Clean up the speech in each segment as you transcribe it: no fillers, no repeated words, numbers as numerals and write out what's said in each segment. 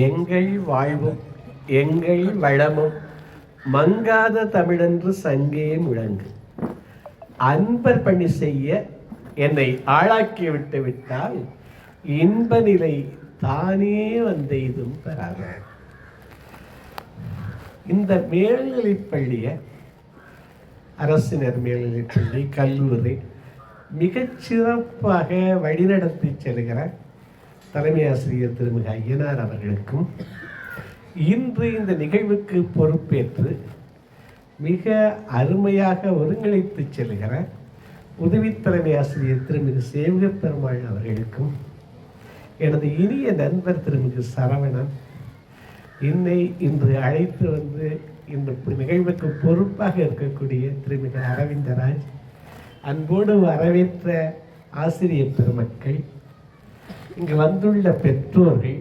எங்கள் வாழ்வும் எங்கள் வளமும் மங்காத தமிழென்று சங்கே முழங்கு. அன்பர் பணி செய்ய என்னை ஆளாக்கி விட்டு விட்டால் இன்ப நிலை தானே வந்தெய்தும் பெறாத. இந்த மேல்நிலைப்பள்ளிய அரசினர் மேல்நிலைப்பள்ளி கல்லூரி மிகச் சிறப்பாக வழிநடத்தி செல்கிற தலைமை ஆசிரியர் திருமிகு ஐயனார் அவர்களுக்கும் இன்று இந்த நிகழ்வுக்கு பொறுப்பேற்று மிக அருமையாக ஒருங்கிணைத்து செல்கிற உதவி தலைமை ஆசிரியர் திருமிகு சேவக பெருமாள் அவர்களுக்கும் எனது இனிய நண்பர் திருமிகு சரவணன் என்னை இன்று அழைத்து வந்து இந்த நிகழ்வுக்கு பொறுப்பாக இருக்கக்கூடிய திருமிகு அரவிந்தராஜ், அன்போடு வரவேற்ற ஆசிரியர் பெருமக்கள், இங்கு வந்துள்ள பெற்றோர்கள்,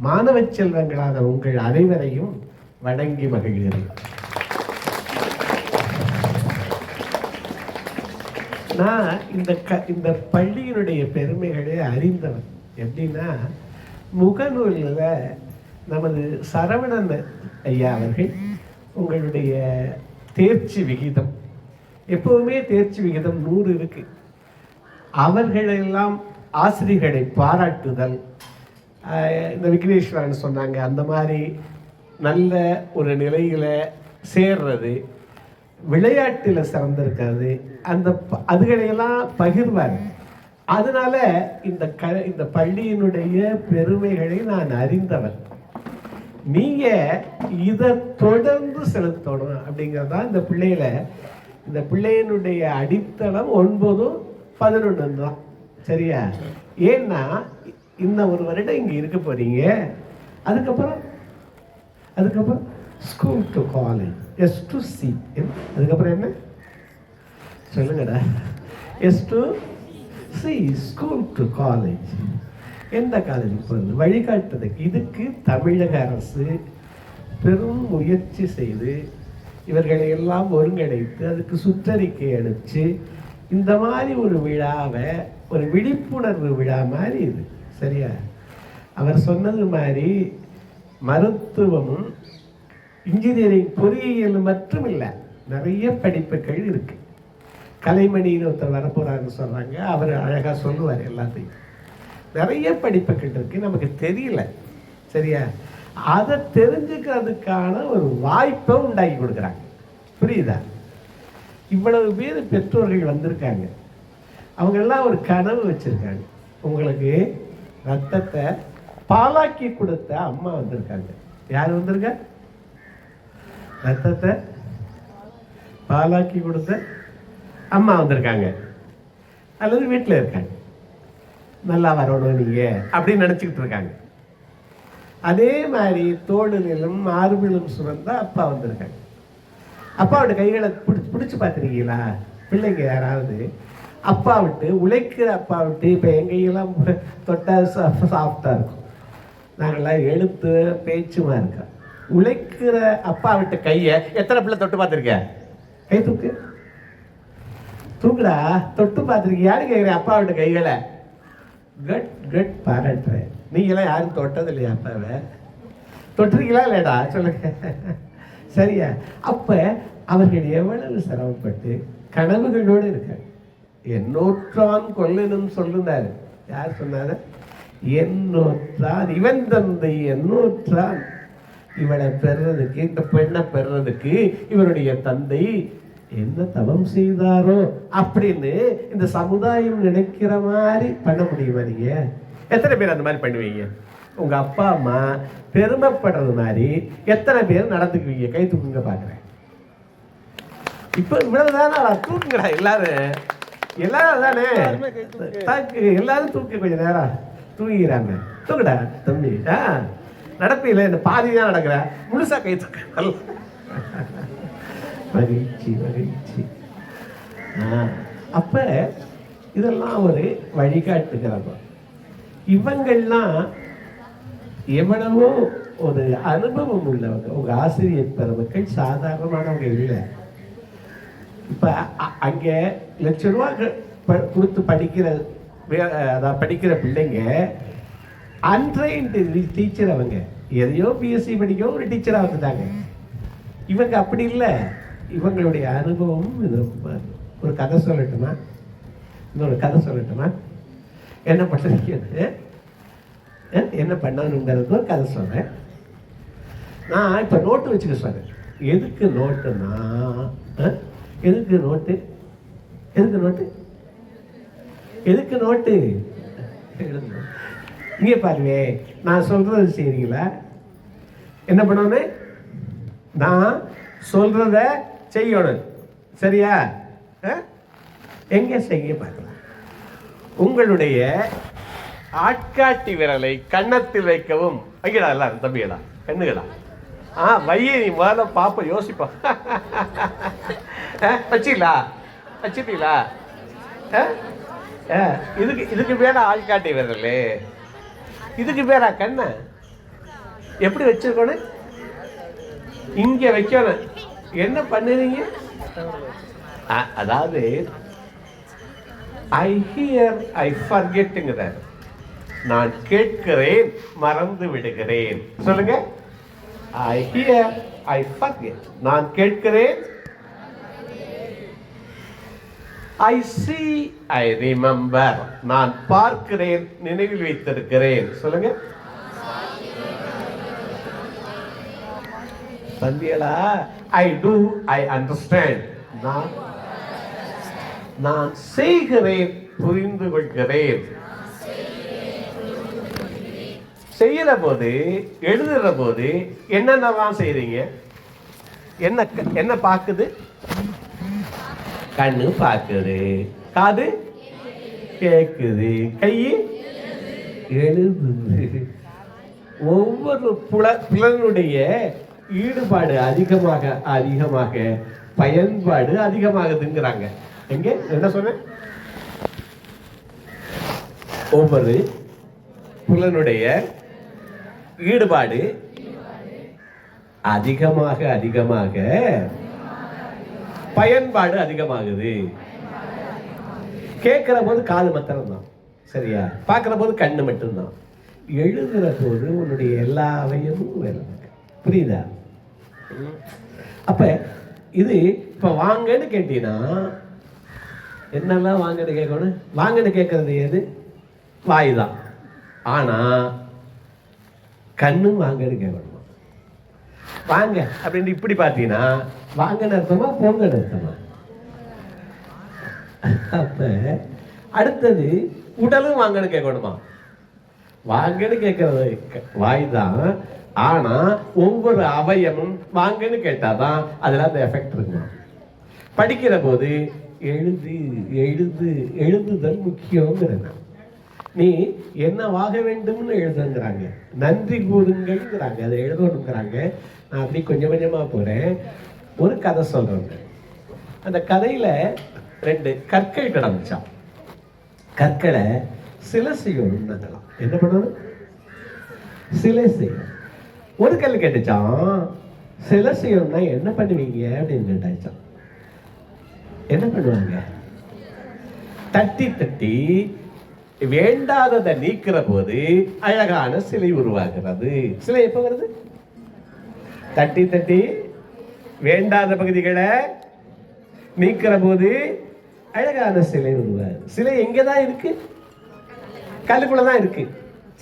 மாணவ செல்வங்களான உங்கள் அனைவரையும் வணங்கி மகிழ்கிறேன். நான் இந்த பள்ளியினுடைய பெருமைகளை அறிந்தவன். எப்படின்னா, முகநூலில் நமது சரவணன் ஐயா அவர்கள் உங்களுடைய தேர்ச்சி விகிதம், எப்பவுமே தேர்ச்சி விகிதம் 100 இருக்கு. அவர்களெல்லாம் ஆசிரியர்களை பாராட்டுதல், இந்த விக்னேஸ்வரன் சொன்னாங்க, அந்த மாதிரி நல்ல ஒரு நிலையில் சேர்றது, விளையாட்டில் சிறந்திருக்கிறது, அதுகளையெல்லாம் பகிர்வார். அதனால இந்த பள்ளியினுடைய பெருமைகளை நான் அறிந்தவன். நீங்க இதை தொடர்ந்து செலுத்தணும் அப்படிங்கிறதா இந்த பிள்ளையினுடைய அடித்தளம் 9, 11 தான். சரியா? ஏன்னா இன்னும் ஒரு வருடம் இங்க இருக்க போறீங்க. அதுக்கப்புறம் school to college, S to C. அதுக்கப்புறம் என்ன சொல்லுங்கடா? S to C, school to college. எந்த காலேஜுக்கு போகிறது வழிகாட்டுறதுக்கு இதுக்கு தமிழக அரசு பெரும் முயற்சி செய்து இவர்களை எல்லாம் ஒருங்கிணைத்து அதுக்கு சுற்றறிக்கை அனுப்பிச்சு இந்த மாதிரி ஒரு விழாவை, ஒரு விழிப்புணர்வு விழா மாதிரி இது. சரியா? அவர் சொன்னது மாதிரி மருத்துவமும் இன்ஜினியரிங் பொறியியல் மட்டும் இல்லை, நிறைய படிப்புகள் இருக்கு. கலைமணின்னு ஒருத்தர் வரப்போறாருன்னு சொல்றாங்க, அவர் அழகா சொல்லுவார். எல்லாத்தையும் நிறைய படிப்புகள் இருக்கு, நமக்கு தெரியல. சரியா? அதை தெரிஞ்சுக்கிறதுக்கான ஒரு வாய்ப்பை உண்டாக்கி கொடுக்குறாங்க. புரியுதா? இவ்வளவு பேர் பெற்றோர்கள் வந்திருக்காங்க. அவங்க எல்லாம் ஒரு கனவு வச்சிருக்காங்க. உங்களுக்கு ரத்தத்தை பாலாக்கி கொடுத்த அம்மா வந்திருக்காங்க. யார் வந்திருக்க? ரத்தத்தை பாலாக்கி கொடுத்த அம்மா வந்திருக்காங்க, அல்லது வீட்டில் இருக்காங்க. நல்லா வரணும் நீங்க அப்படின்னு நினைச்சுக்கிட்டு இருக்காங்க. அதே மாதிரி தோளிலும் மார்பிலும் சுரந்த அப்பா வந்திருக்காங்க. அப்பாவோட கைகளை பிடிச்சு பார்த்துருக்கீங்களா? பிள்ளைங்க யாராவது அப்பா விட்டு உழைக்கிற அப்பா விட்டு, இப்போ என் கையெல்லாம் தொட்டா சாஃப்டா இருக்கும், நாங்கள்லாம் எழுத்து பேச்சுமா இருக்கோம். உழைக்கிற அப்பா விட்டு கையை எத்தனை பிள்ளை தொட்டு பார்த்துருக்க? கை தூக்குடா, தொட்டு பார்த்துருக்கீங்க? யாரு கேட்குறேன்? அப்பா விட்டு கைகளை கட் பாராட்டுறேன். நீங்களாம் யாரும் தொட்டது இல்லையா? அப்பாவை தொட்டிருக்கீங்களா இல்லைடா? சொல்லுங்க. சரியா? அப்ப அவர்கள் எவ்வளவு சிரமப்பட்டு கனவுகளோடு இருக்காங்க. என்னோற்றான் கொல்லனும் சொல்லுனாரு. யார் சொன்னாரு? என்னோற்றான், இவன் தந்தை என்னோற்றான், இவனை பெறுறதுக்கு, இந்த பெண்ணை பெறுறதுக்கு இவருடைய தந்தை என்ன தவம் செய்தாரோ அப்படின்னு இந்த சமுதாயம் நினைக்கிற மாதிரி பண்ண முடியுமா? நீங்க எத்தனை பேர் அந்த மாதிரி பண்ணுவீங்க? உங்க அப்பா அம்மா பெருமைப்படுறது மாதிரி எத்தனை பேர் நடந்துக்குவீங்க? கை தூக்குங்க பாக்குறேன். இப்ப இவ்வளவுதானா? தூக்குங்கடா எல்லாரும் தானே, எல்லாரும் தூக்கு. கொஞ்சம் நேரம் தூங்கிறாங்க. தூக்குடா தம்பி. நடப்பீல இந்த பாதி தான் நடக்கிற, முழுசா கை தூக்க. மகிழ்ச்சி. அப்ப இதெல்லாம் ஒரு வழிகாட்டுகிறப்ப இவங்கள்லாம் எவ்வளவோ ஒரு அனுபவம் உள்ளவங்க. உங்க ஆசிரியர் பெருமக்கள் சாதாரணமானவங்க இல்லை. இப்ப அங்க லட்ச ரூபா கொடுத்து படிக்கிற பிள்ளைங்க அன்ட்ரெயின்டு டீச்சர். அவங்க எதையோ பிஎஸ்சி படிக்கவும் ஒரு டீச்சராக வந்துட்டாங்க. இவங்க அப்படி இல்லை. இவங்களுடைய அனுபவம் இது. ஒரு கதை சொல்லட்டுமா? இன்னொரு கதை சொல்லட்டுமா? என்ன பண்ணுறீங்க, என்ன பண்ணணுங்கிறது ஒரு கதை சொல்கிறேன். நான் இப்போ நோட்டு வச்சுக்க சொல்கிறேன். எதுக்கு நோட்டுன்னா, எதுக்கு நோட்டு எழுதணும். இங்கே பாருங்க, நான் சொல்றது செய்றீங்களா? என்ன பண்ணணும்? நான் சொல்றத செய்யணும். சரியா? எங்க செய்ய பார்க்கலாம். உங்களுடைய ஆட்காட்டி விரலை கன்னத்தில் வைக்கவும். வைக்கடா எல்லாரும் தம்பிகளா, கண்ணுகளா? வைய நீ முதல்ல பாப்ப யோசிப்பா. வச்சிட்டீங்களா? இதுக்கு பேரா ஆள்காட்டி விரல், இதுக்கு பேரா கண்ண. எப்படி வச்சிருக்கணும்? இங்க வைக்கணும். என்ன பண்ணுறீங்க? அதாவது ஐ ஹியர் ஐ ஃபர்கெட்டுங்கிற, நான் கேட்கிறேன் மறந்து விடுகிறேன். சொல்லுங்க. ஐ ஹியர் ஐ ஃபர்கெட், நான் கேட்கிறேன். ஐ see ஐ ரிமெம்பர், நான் பார்க்கிறேன் நினைவில் வைத்திருக்கிறேன். சொல்லுங்க. சந்தியலா. ஐ do ஐ அண்டர்ஸ்டாண்ட், நான் செய்கிறேன் புரிந்து கொள்கிறேன். செய்யற போது, எழுதுற போது என்னென்னலாம் செய்றீங்க? என்ன பார்க்குது? கண்ணு பார்க்குது, காது கேட்குது, கை எழுதுது. ஒவ்வொரு புலனுடைய ஈடுபாடு அதிகமாக பயன்பாடு அதிகமாகுதுங்கிறாங்க. எங்க என்ன சொன்னேன்? ஒவ்வொரு புலனுடைய ஈடுபாடு அதிகமாக பயன்பாடு அதிகமாகுது. கேட்கிற போது காது மாத்திரம் தான், சரியா? பார்க்கிற போது கண்ணு மட்டும்தான். எழுதுற போது உன்னுடைய எல்லா அவயமும் வேலை. புரியுதா? அப்ப இது இப்ப வாங்கன்னு கேட்டீங்கன்னா என்னெல்லாம் வாங்கன்னு கேட்கணும்? வாங்கன்னு கேட்கறது எது? வாய் தான். ஆனா கண்ணும் வாங்கன்னு கேட்கணும். வாங்க அப்படின்னு இப்படி பார்த்தீங்கன்னா வாங்கன்னு அர்த்தமா போங்கன்னு அர்த்தமா? அப்ப அடுத்தது உடலும் வாங்கன்னு கேட்கணுமா? வாங்கன்னு கேட்கறது வாய் தான். ஆனா ஒவ்வொரு அவயமும் வாங்கன்னு கேட்டாதான் அதுல அந்த எஃபெக்ட் இருக்குமா? படிக்கிற போது எழுதுதல் முக்கியங்கிறாங்க. நீ என்னவாக வேண்டும்னு எழுதுங்கிறாங்க. நன்றி கூறுங்கள்ங்கிறாங்க, அதை எழுதணுங்கிறாங்க. நான் அப்படி கொஞ்சம் கொஞ்சமா போறேன். ஒரு கதை சொல்றேன். அந்த கதையில 2 கற்கள் கிடந்துச்சான். கற்களை சிலை செய்யணும்னாங்களாம். என்ன பண்ணணும்? சிலை செய்யணும். ஒரு கல் கேட்டுச்சான், சிலை செய்யணும்னா என்ன பண்ணுவீங்க அப்படின்னு கேட்டாச்சான். என்ன பண்ணுவாங்க? தட்டி வேண்டாததை நீக்கிற போது அழகான சிலை உருவாகிறது. சிலை எப்ப வருது? தட்டி வேண்டாத பகுதிகளை நீக்கிற போது அழகான சிலை உருவாகுது. சிலை எங்கதான் இருக்கு? கல்லுக்குள்ளதான் இருக்கு.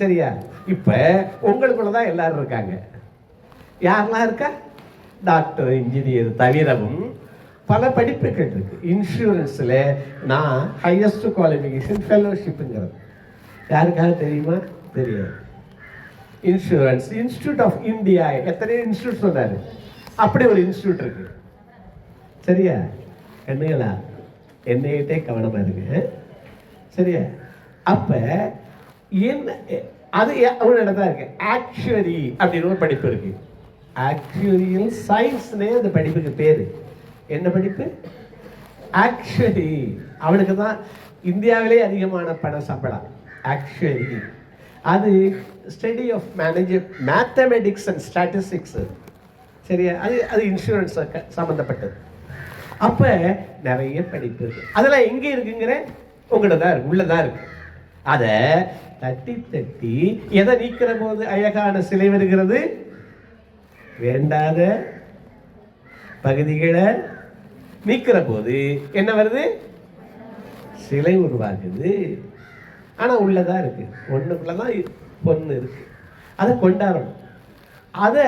சரியா? இப்ப உங்களுக்குள்ளதான் எல்லாரும் இருக்காங்க. யாரெல்லாம் இருக்கா? டாக்டர், இன்ஜினியர் தவிரவும் பல படிப்புகள் இருக்கு. இன்சூரன்ஸ்ல நான் ஹையஸ்ட் குவாலிஃபிகேஷன் ஃபெலோஷிப்ங்கிறது யாருக்காக தெரியுமா? தெரியாது. இன்சூரன்ஸ் இன்ஸ்டிடியூட் ஆஃப் இந்தியா, எத்தனையோ இன்ஸ்டியூட் சொன்னாரு. அப்படி ஒரு இன்ஸ்டியூட் இருக்கு. சரியா? என்னங்களா, என்னையிட்டே கவனமா இருக்கு. சரியா? அப்ப என்ன அது ஒரு இடம் தான் இருக்கு. ஆக்சுவரி அப்படின்னு ஒரு படிப்பு இருக்கு. ஆக்சுவரியல் சயின்ஸ்னே அந்த படிப்புக்கு பேரு. என்ன படிப்பு? ஆக்சுவரி. அவனுக்கு தான் இந்தியாவிலே அதிகமான பண சம்பளம். ஆக்சுவரி அது study of mathematics and statistics. சரியா? அது இன்சூரன்ஸ் சம்பந்தப்பட்டது. அப்ப நிறைய படிப்பு இருக்கு. அதெல்லாம் எங்க இருக்குங்கிற உங்கள்கிட்ட தான் இருக்கு, உள்ளதான் இருக்கு. அதை தட்டி தட்டி எதை நீக்கிற போது அழகான சிலை வருகிறது? வேண்டாத பகுதிகளை நீக்கிற போது என்ன வருது? சிலை உருவாகுது. ஆனா உள்ளதான் இருக்கு, ஒண்ணுக்குள்ளதான் பொண்ணு இருக்கு. அதை கொண்டாடணும். அதை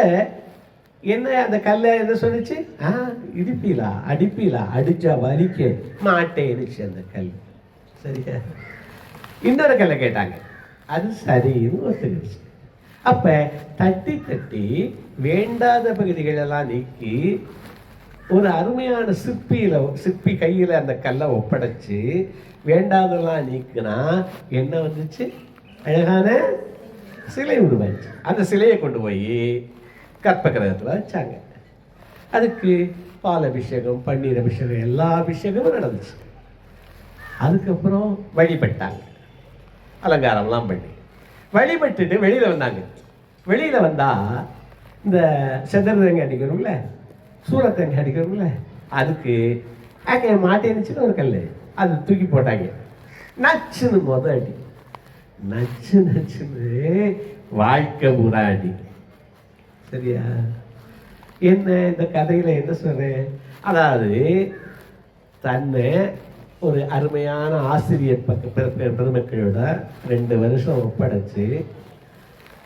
என்ன அந்த கல்லை என்ன சொல்லிச்சு? இடிப்பீலா அடிப்பீலா, அடிச்சா வலிக்க மாட்டேன்னுச்சு அந்த கல். சரியா? இன்னொரு கல்லை கேட்டாங்க, அது சரின்னு ஒத்துக்கிடுச்சு. அப்ப தட்டி தட்டி வேண்டாத பகுதிகள் எல்லாம் நீக்கி ஒரு அருமையான சிற்பி கையில அந்த கல்லை ஒப்படைச்சு வேண்டாதெல்லாம் நீக்கினா என்ன வந்துச்சு? அழகான சிலை உருவாச்சு. அந்த சிலையை கொண்டு போய் கற்ப கிரகத்தில் வச்சாங்க. அதுக்கு பால் அபிஷேகம், பன்னீர் அபிஷேகம், எல்லா அபிஷேகமும் நடந்துச்சு. அதுக்கப்புறம் வழிபட்டாங்க, அலங்காரம்லாம் பண்ணி வழிபட்டுட்டு வெளியில வந்தாங்க. வெளியில வந்தா இந்த செதறதங்க அடிக்கணும்ல, சூரத்தங்க அடிக்கணும்ல, அதுக்கு மாட்டேன்னுச்சுன்னு ஒரு கல், அது தூக்கி போட்டாங்க. நச்சுன்னு அடி, நச்சு நச்சுன்னு வாழ்க்கை பூரா அடி. சரியா? என்ன இந்த கதையில என்ன சொல்றேன்? அதாவது தன்னை ஒரு அருமையான ஆசிரியர் பெருமக்களோட 2 வருஷம் ஒப்படைச்சு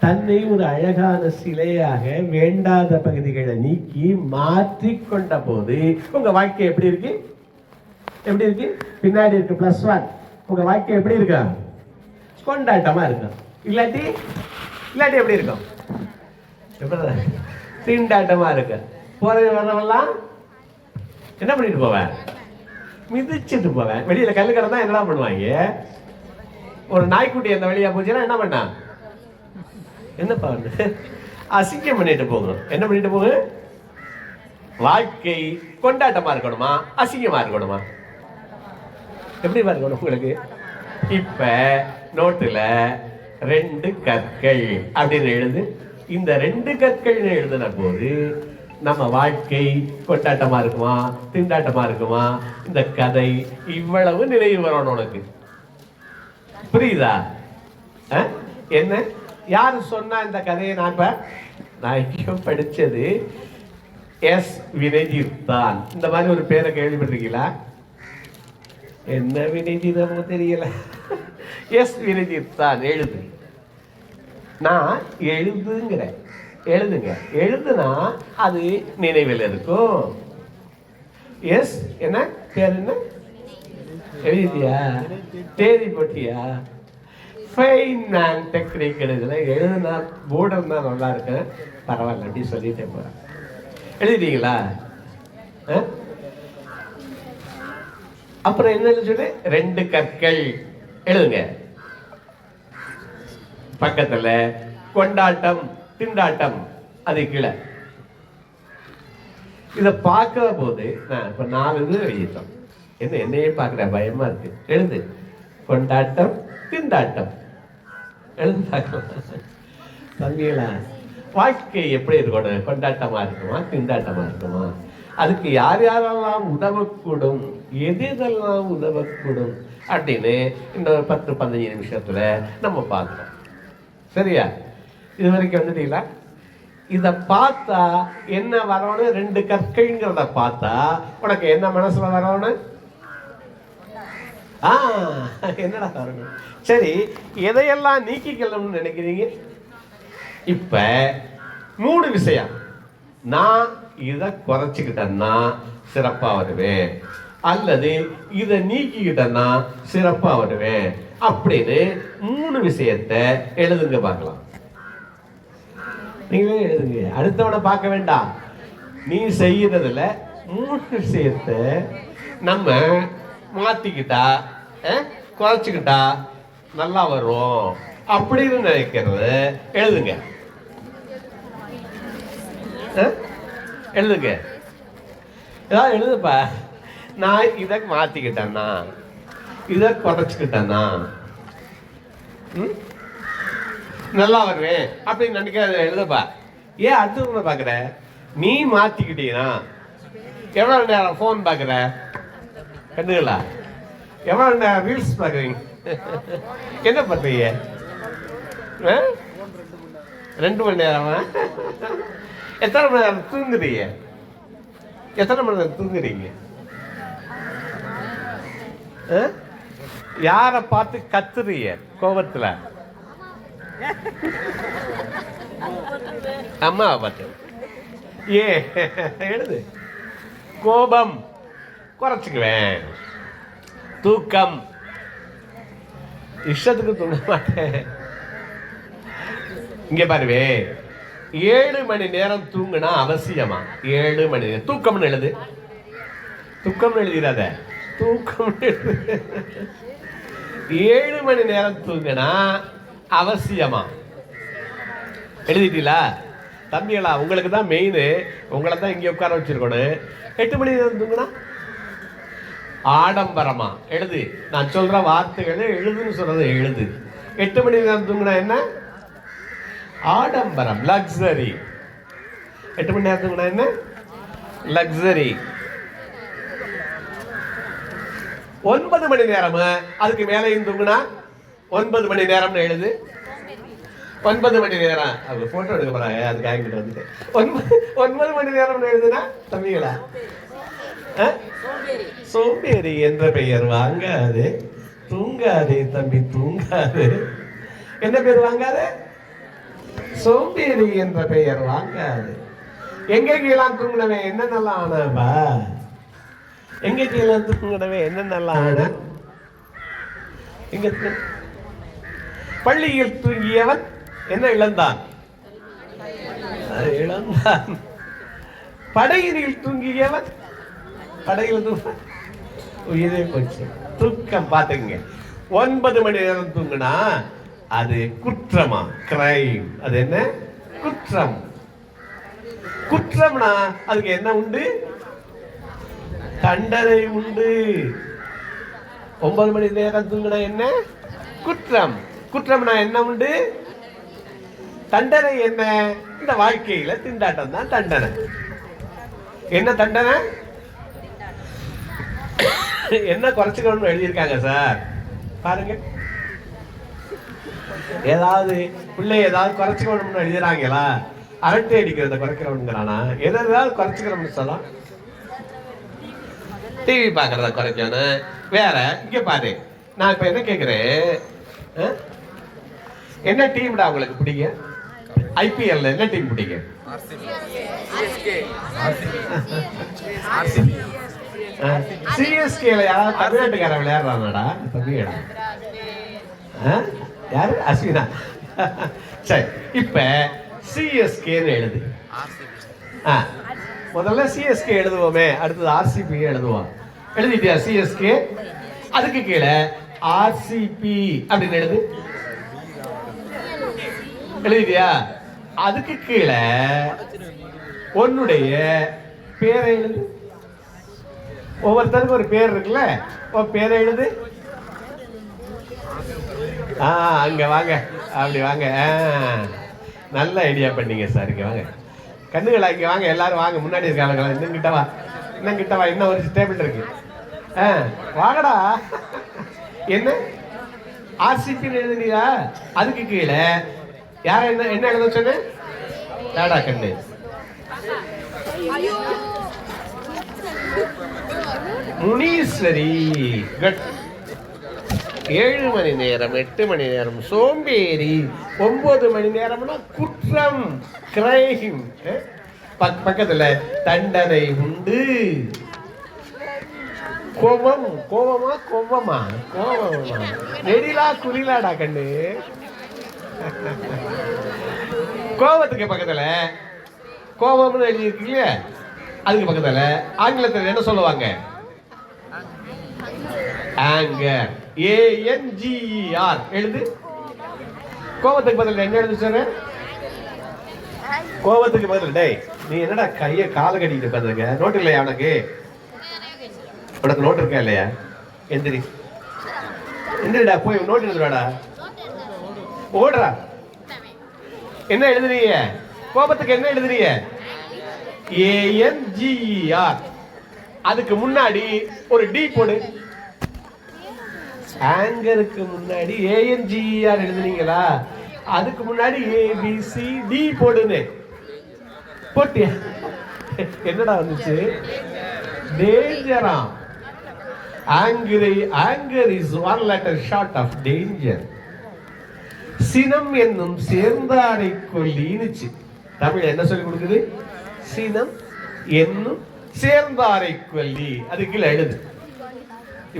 தன்னை ஒரு அழகான சிலையாக வேண்டாத பகுதிகளை நீக்கி மாற்றி கொண்ட போது உங்க வாழ்க்கை எப்படி இருக்கு? எப்படி இருக்கு? பின்னாடி இருக்கு +1. உங்க வாழ்க்கை எப்படி இருக்கா? கொண்டாட்டமா இருக்கும். இல்லாட்டி எப்படி இருக்கும்? திண்டாட்டமா இருக்கு. போறது வரவெல்லாம் என்ன பண்ணிட்டு போவேன்? மிதிச்சுட்டு போவேன். வெளியில கல்லு கிடந்தா என்ன பண்ணுவாங்க? ஒரு நாய்க்குட்டி அந்த வழியா போச்சுன்னா என்ன பண்ணா? என்னப்பா அசிங்கம் பண்ணிட்டு போகணும். என்ன பண்ணிட்டு போக? வாழ்க்கை கொண்டாட்டமா இருக்கணுமா, அசிங்கமா இருக்கணுமா? எப்படி இருக்கணும் உங்களுக்கு? இப்ப நோட்டுல 2 கற்கள் அப்படின்னு எழுது. இந்த 2 கற்கள் எழுதின போது நம்ம வாழ்க்கை கொண்டாட்டமா இருக்குமா, திண்டாட்டமா இருக்குமா? இந்த கதை இவ்வளவு நினைவு வரணும் உனக்கு. புரியுதா? என்ன யாரு சொன்னா இந்த கதையை? நான் எங்கேயோ படிச்சது. எஸ் வினய்ஜித் தான். இந்த மாதிரி ஒரு பேரை கேள்விப்பட்டிருக்கீங்களா? என்ன வினய்ஜித் தெரியல. எஸ் வினய்ஜித் தான். எழுது, நான் எழுதுங்கிறேன். எழுதுங்க. எழுதுனா அது நினைவில் இருக்கும். எஸ் என்ன பேர்? என்ன எழுதியா? தேதி போட்டியா? ஃபைன் டெக்னிக் எழுதுல. எழுதுனா போர்டம் தான் நல்லா இருக்கு. பரவாயில்ல, அப்படி சொல்லிட்டே போறேன். எழுதிட்டீங்களா? அப்புறம் என்ன சொல்லு? 2 கற்கள் எழுதுங்க. பக்கத்துல கொண்டாட்டம், திண்டாட்டம், அது கீழே. இத பார்க்கிற போது நான் இப்ப 4 இது எழுதிட்டோம். என்னையே பார்க்கிற பயமா இருக்கு. எழுது. கொண்டாட்டம், திண்டாட்டம் எழுது பார்க்கலாம். தம்பிகளா, வாழ்க்கை எப்படி இருக்கணும்? கொண்டாட்டமா இருக்குமா, திண்டாட்டமா இருக்குமா? அதுக்கு யார் யாரெல்லாம் உதவக்கூடும், எதெல்லாம் உதவக்கூடும் அப்படின்னு இன்னொரு 10-15 நிமிஷத்துல நம்ம பார்க்கிறோம். சரியா? இது வரைக்கும் வந்துட்டீங்களா? இத பார்த்தா என்ன வரணும்? 2 கற்கைங்கிறத பார்த்தா உனக்கு என்ன மனசுல வரணும்? என்னடா வரணும்? சரி, எதையெல்லாம் நீக்கிக்கணும்னு நினைக்கிறீங்க? இப்ப 3 விஷயம். நான் இதை குறைச்சிக்கிட்டேன்னா சிறப்பா வருவேன், அல்லது இதை நீக்கிக்கிட்டேன்னா சிறப்பா வருவேன் அப்படின்னு 3 விஷயத்தை எழுதுங்க பார்க்கலாம். நீங்களே எழுதுங்க, அடுத்தவனை பார்க்க வேண்டாம். நீ செய்யறதுல 3 விஷயத்தை நம்ம மாத்திக்கிட்டா, குறைச்சிக்கிட்டா நல்லா வரும் அப்படின்னு நினைக்கிறது எழுதுங்க. எழுதுங்க, ஏதாவது எழுதுப்பா. நான் இதை மாத்திக்கிட்டேன்னா, இதை குறைச்சிக்கிட்டேன்னா நல்லா வருவேன் அப்படின்னு நினைக்காத எழுதுப்பா. ஏன் அடுத்தவங்க பார்க்குற? நீ மாத்திக்கிட்டீங்கன்னா எவ்வளவு நேரம் ஃபோன் பார்க்குற? கண்டுங்களா? எவ்வளோ ரீல்ஸ் பார்க்குறீங்க? என்ன பண்ணுறீங்க? 2 மணி நேரமா? எத்தனை மணி நேரம் தூங்குறீங்க? எத்தனை மணி நேரம் தூங்குறீங்க? யாரை பார்த்து கத்துறீங்க கோபத்துல? அம்மாவை பார்த்து. எழுது. கோபம் குறைச்சிக்குவேன். தூக்கம் இஷ்டத்துக்கு தூங்க மாட்டேன். இங்க பாருவே, 7 மணி நேரம் தூங்குனா அவசியமா? 7 மணி நேரம் தூக்கம்னு எழுது. தூக்கம்னு எழுதிடாத, தூக்கம். 7 மணி நேரம் தூங்குனா அவசியமா? எழுதிட்டீங்களா தம்பிகளா? உங்களுக்கு தான் மெயின். உங்களை தான் இங்கே உட்கார வச்சிருக்கணும். 8 மணி நேரம் தூங்குனா ஆடம்பரமா? எழுது. நான் சொல்ற வார்த்தைகள் எழுதுன்னு சொல்றது எழுது. 8 மணி நேரம் தூங்குனா என்ன? ஆடம்பரம், லக்ஸரி. 8 மணி நேரம் தூங்குனா என்ன? லக்ஸரி. 9 மணி நேரம் அதுக்கு மேலையும் தூங்குனா 9 மணி நேரம்னு எழுது. 9 மணி நேரம். அவங்க போட்டோ எடுக்க போறாங்க, அதுக்கு ஆகிட்டு வந்துட்டு 9 மணி நேரம் எழுதுனா தம்பிகளா? சோம்பேறி என்ற பெயர் வாங்காது, தூங்காதே தம்பி தூங்காது. என்ன பேர் வாங்காது? சோம்பேறி என்ற பெயர் வாங்காது. எங்கெங்கெல்லாம் தூங்கினவன் என்ன நல்லா ஆனப்பா? எங்கெங்கெல்லாம் தூங்கினவன் என்ன நல்லா ஆன? எங்க பள்ளியில் தூங்கியவன் என்ன இழந்தான்? இழந்தான். படையினில் தூங்கியவன் படையில் உயிரே போச்சு. தூக்கம் பார்த்துங்க. 9 மணி நேரம் தூங்கினா அது குற்றமா? கிரைம். அது என்ன? குற்றம். குற்றம்னா அதுக்கு என்ன உண்டு? தண்டனை உண்டு. 9 மணி நேரம் தூங்கினா என்ன? குற்றம். குற்றம்னா என்ன உண்டு? தண்டனை. என்ன? இந்த வாழ்க்கையில திண்டாட்டம் தான் தண்டனை. என்ன தண்டனை? என்ன குறைச்சுக்கணும்னு எழுதியிருக்காங்க சார் பாருங்க. ஏதாவது பிள்ளை ஏதாவது குறைச்சுக்கணும்னு எழுதுறாங்களா? அரட்டை அடிக்கிறத குறைக்கிறவனுங்கிறானா? ஏதாவது குறைச்சுக்கிறோம்னு சொல்லலாம். டிவி பார்க்கறத குறைக்கணும். வேற இங்க பாரு, நான் இப்ப என்ன கேட்கிறேன், என்ன டீம்டா உங்களுக்கு பிடிக்கும்? ஐபிஎல் என்ன டீம் பிடிக்கும்? சிஎஸ்கேல யாராவது தமிழ்நாட்டுக்கார விளையாடுறாங்கடா? தமிழா? யாரு? அஸ்வினா. சரி, இப்ப சிஎஸ்கேன்னு எழுது. முதல்ல சிஎஸ்கே எழுதுவோமே, அடுத்தது ஆர்சிபி எழுதுவோம். எழுதிட்டியா சிஎஸ்கே? அதுக்கு கீழே ஆர்சிபி அப்படின்னு எழுது. எழுதிட்டியா? அதுக்கு கீழே உன்னுடைய பேரை எழுது. ஒவ்வொருத்தருக்கும் ஒரு பேர் இருக்குல்ல, பேரை எழுது. அங்க வாங்க, அப்படி வாங்க. நல்ல ஐடியா பண்ணீங்க சார். இங்க வாங்க கண்ணுகளா, இங்க வாங்க எல்லாரும் வாங்க. முன்னாடி இருக்காங்களா? இன்னும் கிட்ட வா, இன்னும் கிட்ட வா. இன்னும் ஒரு டேபிள் இருக்கு. வாங்கடா. என்ன ஆர்சிபி எழுதுனியா? அதுக்கு கீழே யார என்ன எழுத சொன்ன? டாடா கண்ணு. முனீஸ்வரி. 7 மணி நேரம், 8 மணி நேரம் சோம்பேறி, 9 மணி நேரம்னா குற்றம், கிரைம். பக்கத்துல தண்டனை உண்டு. கோபம். கோபமா கோபமா? கோபமா. நெடிலா குறிலாடா கண்ணு. கோபத்துக்கு பக்கத்துல கோபம்னு எழுதி இருக்கு இல்லையா? அதுக்கு பக்கத்துல ஆங்கிலத்தில் என்ன சொல்லுவாங்க? ஆங்கர். ANGER எழுது. கோபத்துக்கு பதில் என்ன எழுது சார்? கோபத்துக்கு பதில். டேய், நீ என்னடா கைய கால கட்டிட்டு உட்காந்துருக்க? நோட்டு இல்லையா உனக்கு? உனக்கு நோட்டு இருக்கா இல்லையா? எந்திரி எந்திரிடா, போய் நோட்டு எழுதுறாடா. ஓடுறா. என்ன எழுதுறீங்க? கோபத்துக்கு என்ன எழுதுறீங்க? ANGER. அதுக்கு முன்னாடி ஒரு டி போடு. ஆங்கருக்கு முன்னாடி ஏஎன்ஜிஆர் எழுதுனீங்களா? அதுக்கு முன்னாடி ABCD போடுங்க. போட்டியா? என்னடா வந்துச்சு? டேஞ்சரா. Anger is one letter short of danger. சினம் என்னும் சேர்ந்தாரை கொல்லினுச்சு. தமிழ் என்ன சொல்லி கொடுக்குது? சினம் என்னும் சேர்ந்தாரை கொல்லி. அது கீழே எழுது.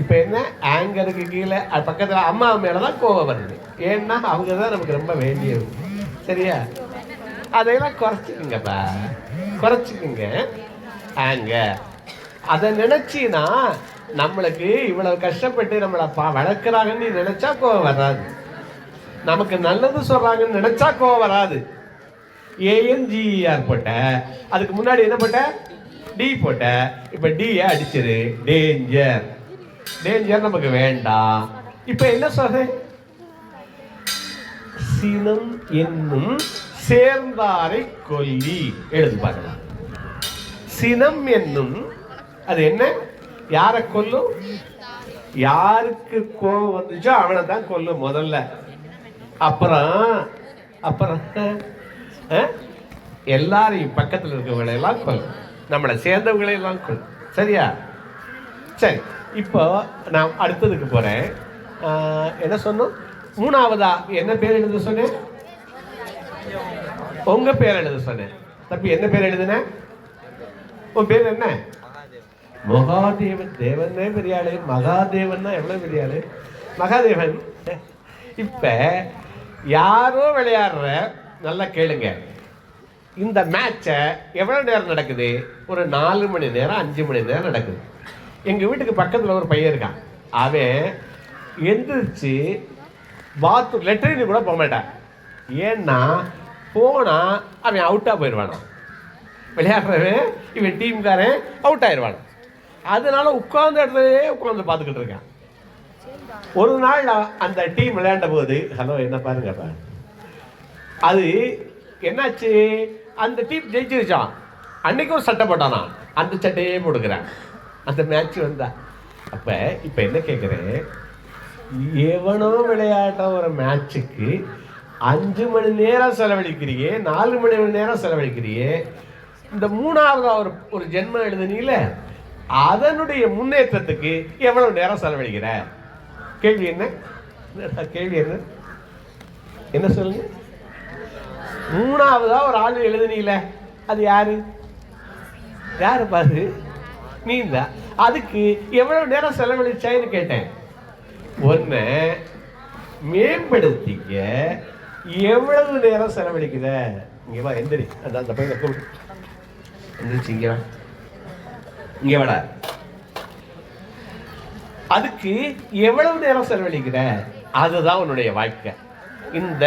இப்ப என்ன? ஆங்கருக்கு கீழே பக்கத்துல அம்மா மேலதான் கோபம் வருது. ஏன்னா அவங்க தான் நமக்கு ரொம்ப வேண்டியது. சரியா? அதையெல்லாம் குறைச்சிக்குங்கப்பா, குறைச்சிக்குங்க. ஆங்கர் அதை நினைச்சினா நம்மளுக்கு இவ்வளவு கஷ்டப்பட்டு நம்மளை வளர்க்குறாங்கன்னு நினைச்சா கோவம் வராது. நமக்கு நல்லது சொல்றாங்கன்னு நினைச்சா கோவம் வராது. ஏஎன்ஜிஆர் போட்ட, அதுக்கு முன்னாடி என்ன போட்ட? டி போட்ட. இப்ப டி அடிச்சிரு. டேஞ்சர். டேஞ்சர் நமக்கு வேண்டாம். இப்ப என்ன சொல்றேன்? சினம் என்னும் சேர்ந்தாரை கொல்லி. எழுது பார்க்கலாம். சினம் என்னும் அது என்ன? யாரை கொல்லும்? யாருக்கு கோபம் வந்துச்சோ அவனை தான் கொல்லும் முதல்ல. அப்புறம் எல்லாரையும் பக்கத்தில் இருக்கவங்களை எல்லாம் கொல்லும். நம்மளை சேர்ந்தவங்களை எல்லாம் கொல்லும். சரியா? சரி, இப்போ நான் அடுத்ததுக்கு போறேன். என்ன சொன்னோம்? மூணாவதா என்ன பேர் எழுத சொன்னேன்? உங்க பேர் எழுத சொன்னேன். தம்பி என்ன பேர் எழுதுன? உன் பேர் என்ன? மகாதேவன். தேவனே பெரிய ஆளு. மகாதேவன் தான் எவ்வளவு பெரிய ஆளு. மகாதேவன். இப்ப யாரோ விளையாடுற, நல்லா கேளுங்க, இந்த மேட்சை எவ்வளவு நேரம் நடக்குது? ஒரு 4 மணி நேரம் 5 மணி நேரம் நடக்குது. எங்க வீட்டுக்கு பக்கத்துல ஒரு பையன் இருக்கான். அவன் எந்திரிச்சு பாத்ரூம் லெட்டரின் கூட போக மாட்டான். ஏன்னா போனா அவன் அவுட்டா போயிடுவானா. விளையாடுறவன் இவன் டீம்காரன் அவுட் ஆயிடுவான். அதனால உட்கார்ந்த இடத்துலயே உட்கார்ந்து பார்த்துக்கிட்டு இருக்கான். ஒரு நாள் அந்த டீம் விளையாண்ட போது, ஹலோ என்ன பாருங்கப்பா, அது என்னாச்சு? அந்த டீம் ஜெயிச்சிருச்சான். அன்னைக்கு ஒரு சட்டை போட்டானா, அந்த சட்டையே போடுக்கிறேன். அந்த மேட்ச் வந்தா. அப்ப இப்ப என்ன கேட்குறேன்? எவனோ விளையாடுற ஒரு மேட்சுக்கு 5 மணி நேரம் செலவழிக்கிறியே, 4 மணி நேரம் செலவழிக்கிறியே. இந்த மூணாவது ஒரு ஜென்மம் எழுதுனீல, அதனுடைய முன்னேற்றத்துக்கு எவ்வளவு நேரம் செலவழிக்கிற? கேள்வி என்ன? கேள்வி என்ன? என்ன சொல்லுங்க? மூணாவதா ஒரு ஆளு எழுதுனீல, அது யாரு? யாரு பாரு? நீ தான். அதுக்கு எவ்வளவு நேரம் செலவழிச்சாயின்னு கேட்டேன். ஒன்ன மேம்படுத்திக்க எவ்வளவு நேரம் செலவழிக்குத? இங்க வா, எந்திரி. அந்த பையனை கூப்பிட்டு எந்திரிச்சு இங்க வா, இங்க வாடா. அதுக்கு எவ்வளவு நேரம் செலவழிக்கிற? அதுதான் உன்னுடைய வாழ்க்கை. இந்த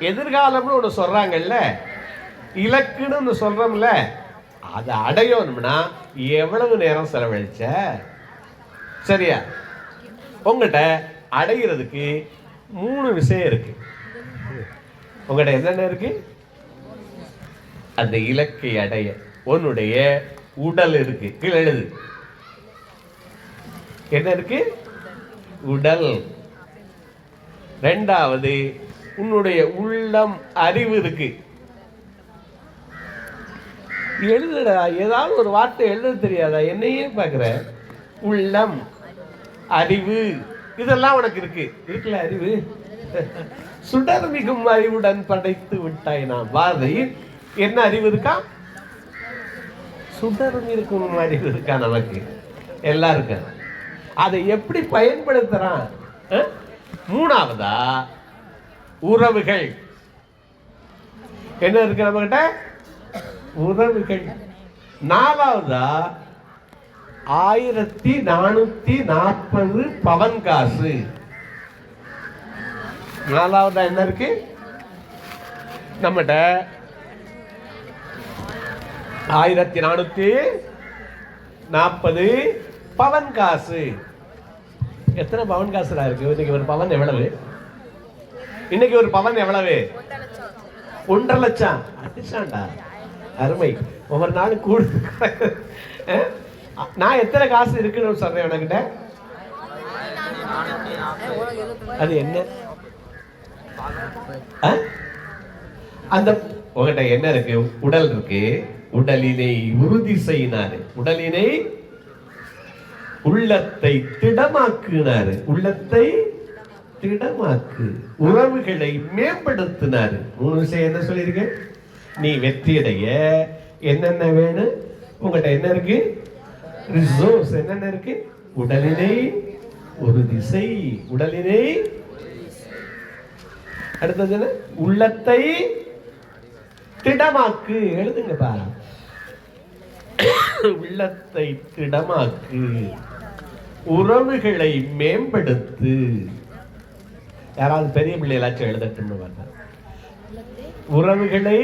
எதிர்காலம்னு ஒன்று சொல்றாங்கல்ல, இலக்குன்னு ஒன்று சொல்றோம்ல, அதை அடையணும்னா எவ்வளவு நேரம் செலவழிச்ச? சரியா? உங்கள்கிட்ட அடைகிறதுக்கு 3 விஷயம் இருக்கு. உங்கள்கிட்ட என்னென்ன இருக்கு? அந்த இலக்கை அடைய உன்னுடைய உடல் இருக்கு. கீழே எழுது. என்ன இருக்கு? உடல். 2வது உன்னுடைய உள்ளம், அறிவு இருக்கு. எழுதுடா, ஏதாவது ஒரு வார்த்தை எழுத தெரியாதா? என்னையே பார்க்குற. உள்ளம், அறிவு, இதெல்லாம் உனக்கு இருக்கு. இருக்குல்ல அறிவு? சுடர் மிகும் அறிவுடன் படைத்து விட்டாய் நான். பாரதி என்ன அறிவு இருக்கா? சுடர் மிகும் அறிவு இருக்கா நமக்கு எல்லாருக்கும். அதை எப்படி பயன்படுத்துறான்? 3வதா உறவுகள். என்ன இருக்கு நம்ம கிட்ட? உறவுகள். 4வதா 1440 பவன் காசு. 4வதா என்ன இருக்கு நம்மகிட்ட? 1440 பவன் காசு. எத்தனை பவன் காசுடா இருக்கு? இன்னைக்கு ஒரு பவன் எவ்வளவு? இன்னைக்கு ஒரு பவன் எவ்வளவு? 1.5 லட்சம். அடிச்சாண்டா, அருமை. ஒவ்வொரு நாளும் கூடுது. நான் எத்தனை காசு இருக்குன்னு சொல்றேன் உனக்கிட்ட? அது என்ன? அந்த உங்ககிட்ட என்ன இருக்கு? உடல் இருக்கு. உடலினை உறுதி செய்யினாரு. உடலினை உள்ளத்தை திடமாக்குனாரு. உள்ளத்தை திடமாக்கு. உறவுகளை மேம்படுத்தினாரு. 3 விஷயம் என்ன சொல்லியிருக்கேன்? நீ வெற்றி அடைய என்னென்ன வேணும்? உங்கள்கிட்ட என்ன இருக்கு? ரிசோர்ஸ் என்னென்ன இருக்கு? உடலினை உறுதி செய். உடலினை அடுத்தது என்ன? உள்ளத்தை திடமாக்கு. எழுதுங்கப்பா. உள்ளத்தை திடமாக்கு. உறவுகளை மேம்படுத்து. யாராவது பெரிய பிள்ளைகளாச்சும் எழுதட்டும்னு பார்த்தா. உறவுகளை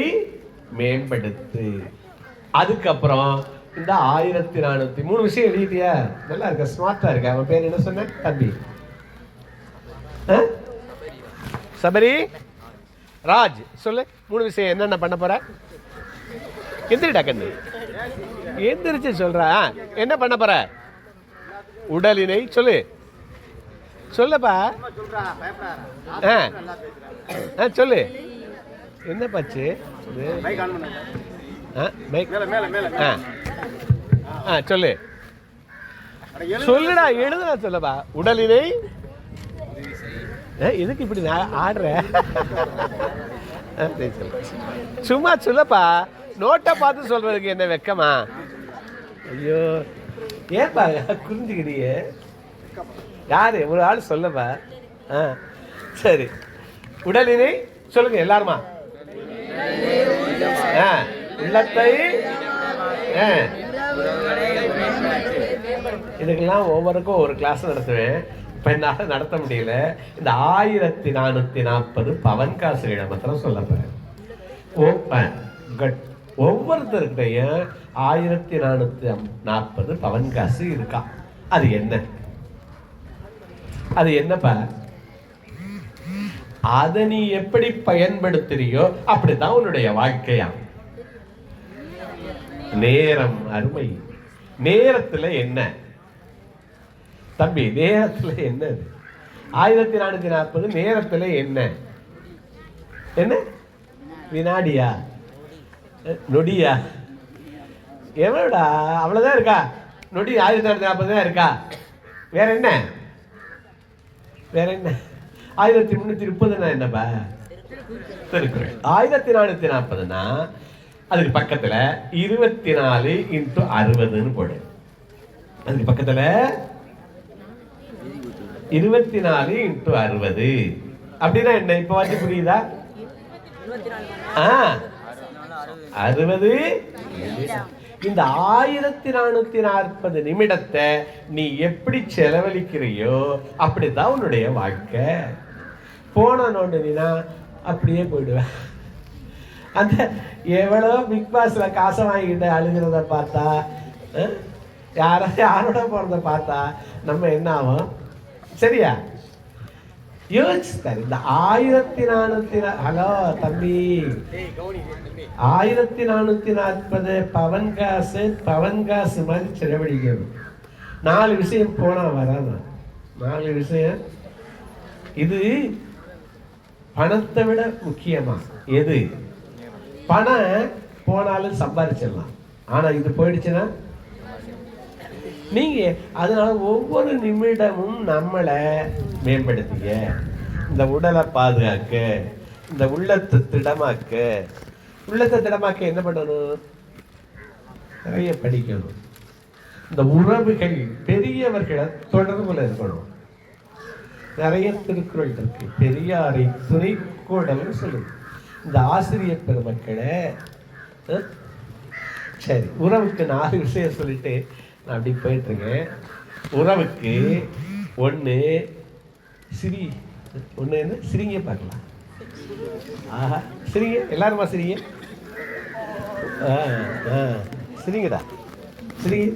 மேம்படுத்து. அதுக்கப்புறம் இந்த 1403 விஷயம் எழுதிட்டியா? நல்லா இருக்க, ஸ்மார்ட்டா இருக்க. அவன் பேர் என்ன சொன்ன? தம்பி சபரி ராஜ். சொல்லு 3 விஷயம் என்னென்ன பண்ண போற? எந்திரிடா கண்ணு, எந்திரிச்சு சொல்ற. என்ன பண்ண போற? உடலினை சொல்லு. சொல்லப்பா. சொல்லு. என்ன பச்சு? சொல்லு. சொல்லுடா, எழுதுடா. சொல்லப்பா. உடலினை எதுக்கு இப்படி நான் ஆடுறேன்? சும்மா சொல்லப்பா. நோட்டை பார்த்து சொல்றதுக்கு என்ன வெக்கமா? ஐயோ, ஏன்பா புரிஞ்சுக்கிறியே? யாரு ஒரு ஆள் சொல்லப்பா. சரி, உடலினை சொல்லுங்க எல்லாருமா. உள்ளத்தை. இதுக்கெல்லாம் ஒவ்வொருக்கும் ஒரு கிளாஸ் நடத்துவேன். இப்ப என்னால் நடத்த முடியல. இந்த 1440 பவன் காசுகளை மாத்திரம் சொல்லப்பேன். ஒவ்வொருத்தருக்கையும் 1440 பவன் காசு இருக்கா. அது என்ன? அது என்னப்பா? அதை நீ எப்படி பயன்படுத்துறியோ அப்படித்தான் உன்னுடைய வாழ்க்கையா. நேரம் அருமை. நேரத்துல என்ன தம்பி? நேரத்துல என்ன? 1440 நேரத்துல என்ன? என்ன? வினாடியா? நொடியா? எவ்வளோடா? அவ்வளவுதான் இருக்கா? நொடி 1440 தான் இருக்கா? வேற என்ன? வேற என்ன? 1330 என்னப்பா? திருக்குறள். 1440 அதுக்கு பக்கத்துல 24 × 60 போடு. அதுக்கு பக்கத்துல 24 × 60 அப்படின்னா என்ன? இப்ப வாசி புரியுதா? 60. இந்த 1440 நிமிடத்தை நீ எப்படி செலவழிக்கிறியோ அப்படித்தான் உன்னுடைய வாழ்க்கை. போன நோண்டினா அப்படியே போயிடுவேன். அந்த எவ்வளோ பிக் பாஸ்ல காசை வாங்கிட்டு அழுகிறத பார்த்தா, யாரோட போறத பார்த்தா நம்ம என்ன ஆகும்? சரியா? யோசிச்சுட்டாரு. இந்த 1440 ஹலோ தம்பி, 1440 பவன் காசு மாதிரி செலவழிக்கணும். 4 விஷயம் போனா வராது. 4 விஷயம். இது பணத்தை விட முக்கியமா எது? பணம் போனாலும் சம்பாதிச்சிடலாம். ஆனா இது போயிடுச்சுன்னா நீங்க அதனால ஒவ்வொரு நிமிடமும் நம்மளை மேம்படுத்திக்க. இந்த உடலை பாதுகாக்க, இந்த உள்ளத்தை திடமாக்க. உள்ளத்தை திடமாக்க என்ன பண்ணணும்? நிறைய படிக்கணும். இந்த உறவுகள் பெரியவர்களை தொடர்புல இருக்கணும். நிறைய திருக்குறள் இருக்கு. பெரியாரை துணைக்கோடல்னு சொல்லுது இந்த ஆசிரியர் பெருமக்களை. சரி, உறவுக்கு 4 விஷயம் சொல்லிட்டு நான் அப்படி போயிட்டு இருக்கேன். உறவுக்கு 1 சிரி. 1 என்ன? சிரிங்க பார்க்கலாம். ஆஹா, சிரிங்க எல்லாருமா, சிரிங்க. சிரிங்கடா, சிரிங்க.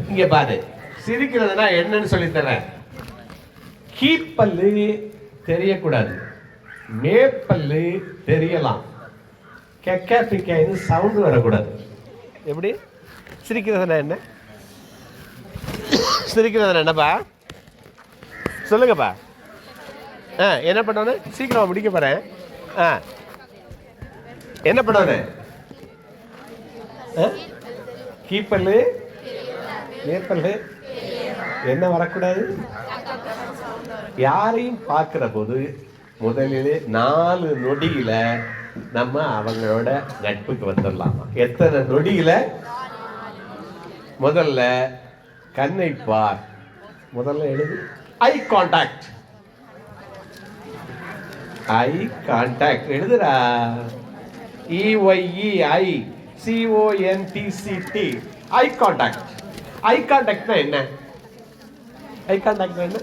இங்க பாரு, சிரிக்கிறதுனா என்னன்னு சொல்லித்தரேன். கீப்பல்லு தெரியக்கூடாது, மேப்பல்லு தெரியலாம். கெக்கா பிக்காயின்னு சவுண்டு வரக்கூடாது. எப்படி சிரிக்கிறதுனா என்ன? சிரிக்கிறது என்னப்பா சொல்லுங்கப்பா. என்ன பண்ணணும்? சீக்கிரம் முடிக்க போறேன். என்ன பண்ணணும்? கீப்பல்லு நேர்பல்லு என்ன வரக்கூடாது? யாரையும் பார்க்கிற போது முதலிலே 4 நொடியில நம்ம அவங்களோட நட்புக்கு வந்துடலாமா? எத்தனை நொடியில? முதல்ல கண்ணை பார். முதல்ல எழுது ஐ கான்டாக்ட். ஐ கான்டாக்ட் எழுதுடா. EYEI CONTCT eye contact. Eye கான்டாக்ட்னா என்ன? ஐ கான்டாக்ட் என்ன?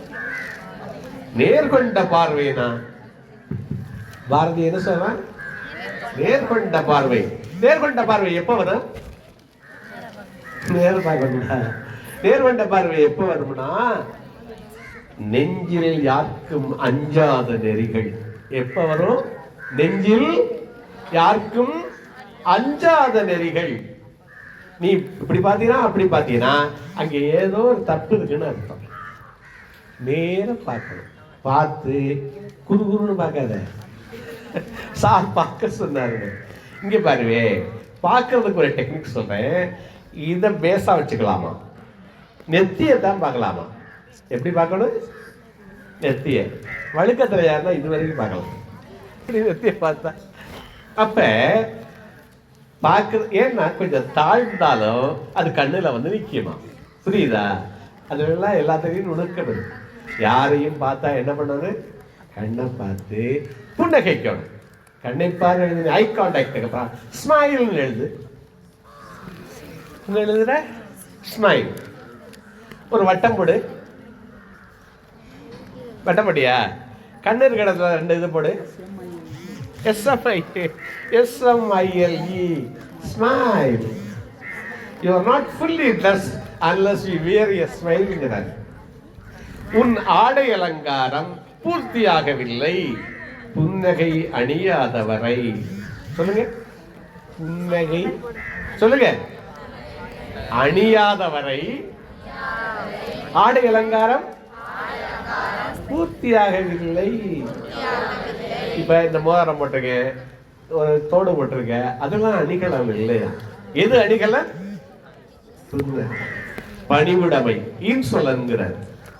நேர்கொண்ட பார்வைனா பாரதி என்ன சொல்றான்? நேர்கொண்ட பார்வை. நேர்கொண்ட பார்வை எப்ப வரும்? நேர்கொண்ட பார்வை எப்ப வரும்னா நெஞ்சில் யாருக்கும் அஞ்சாத நெறிகள். எப்ப வரும்? நெஞ்சில் யாருக்கும் அஞ்சாத நெறிகள். நீ இப்படி பாத்தீங்கன்னா அப்படி பாத்தீங்கன்னா அங்க ஏதோ ஒரு தப்பு இருக்குன்னு அர்த்தம். நேரம் பார்க்கணும். பார்த்து குறுகுறுன்னு பார்க்காத. சார் பார்க்க சொன்னாரு. இங்க பாருவே, பார்க்கறதுக்கு ஒரு டெக்னிக் சொல்றேன். இதை பேசா வச்சுக்கலாமா? நெத்தியை தான் பார்க்கலாமா? எப்படி பார்க்கணும்? நெத்திய வழுக்கத்துல யாருன்னா இது வரைக்கும் பார்க்கலாம். இப்படி நெத்திய பார்த்தா அப்ப பார்க்கறது. ஏன்னா கொஞ்சம் தாழ்ந்தாலும் அது கண்ணுல வந்து நிக்குமா? புரியுதா? அதெல்லாம் எல்லாத்தையும் நுணுக்கணும். யாரையும் பார்த்தா என்ன பண்ணணும்? கண்ணை பார்த்து புன்னகைக்கணும். கண்ணை பார்த்து ஐ கான்டாக்ட். ஸ்மைல் எழுது. எழுதுற ஸ்மைல். ஒரு வட்டம் போடு. வட்டம் போட்டியா? கண்ணீர் கிடத்துல 2 இது போடு. SMILE smile. You are not fully dressed unless you wear a smile. உன் ஆடை அலங்காரம் பூர்த்தியாகவில்லை புன்னகை அணியாதவரை. சொல்லுங்க. புன்னகை சொல்லுங்க. அணியாதவரை ஆடை அலங்காரம் பூர்த்தியாகவில்லை. இப்ப இந்த மோதிரம் போட்டிருக்க, ஒரு தோடு போட்டிருக்க, அதெல்லாம் அணிகலம் இல்லையா? எது அணிகலம்? பணிவுடைமை இன்சொல்லுங்கிறார்.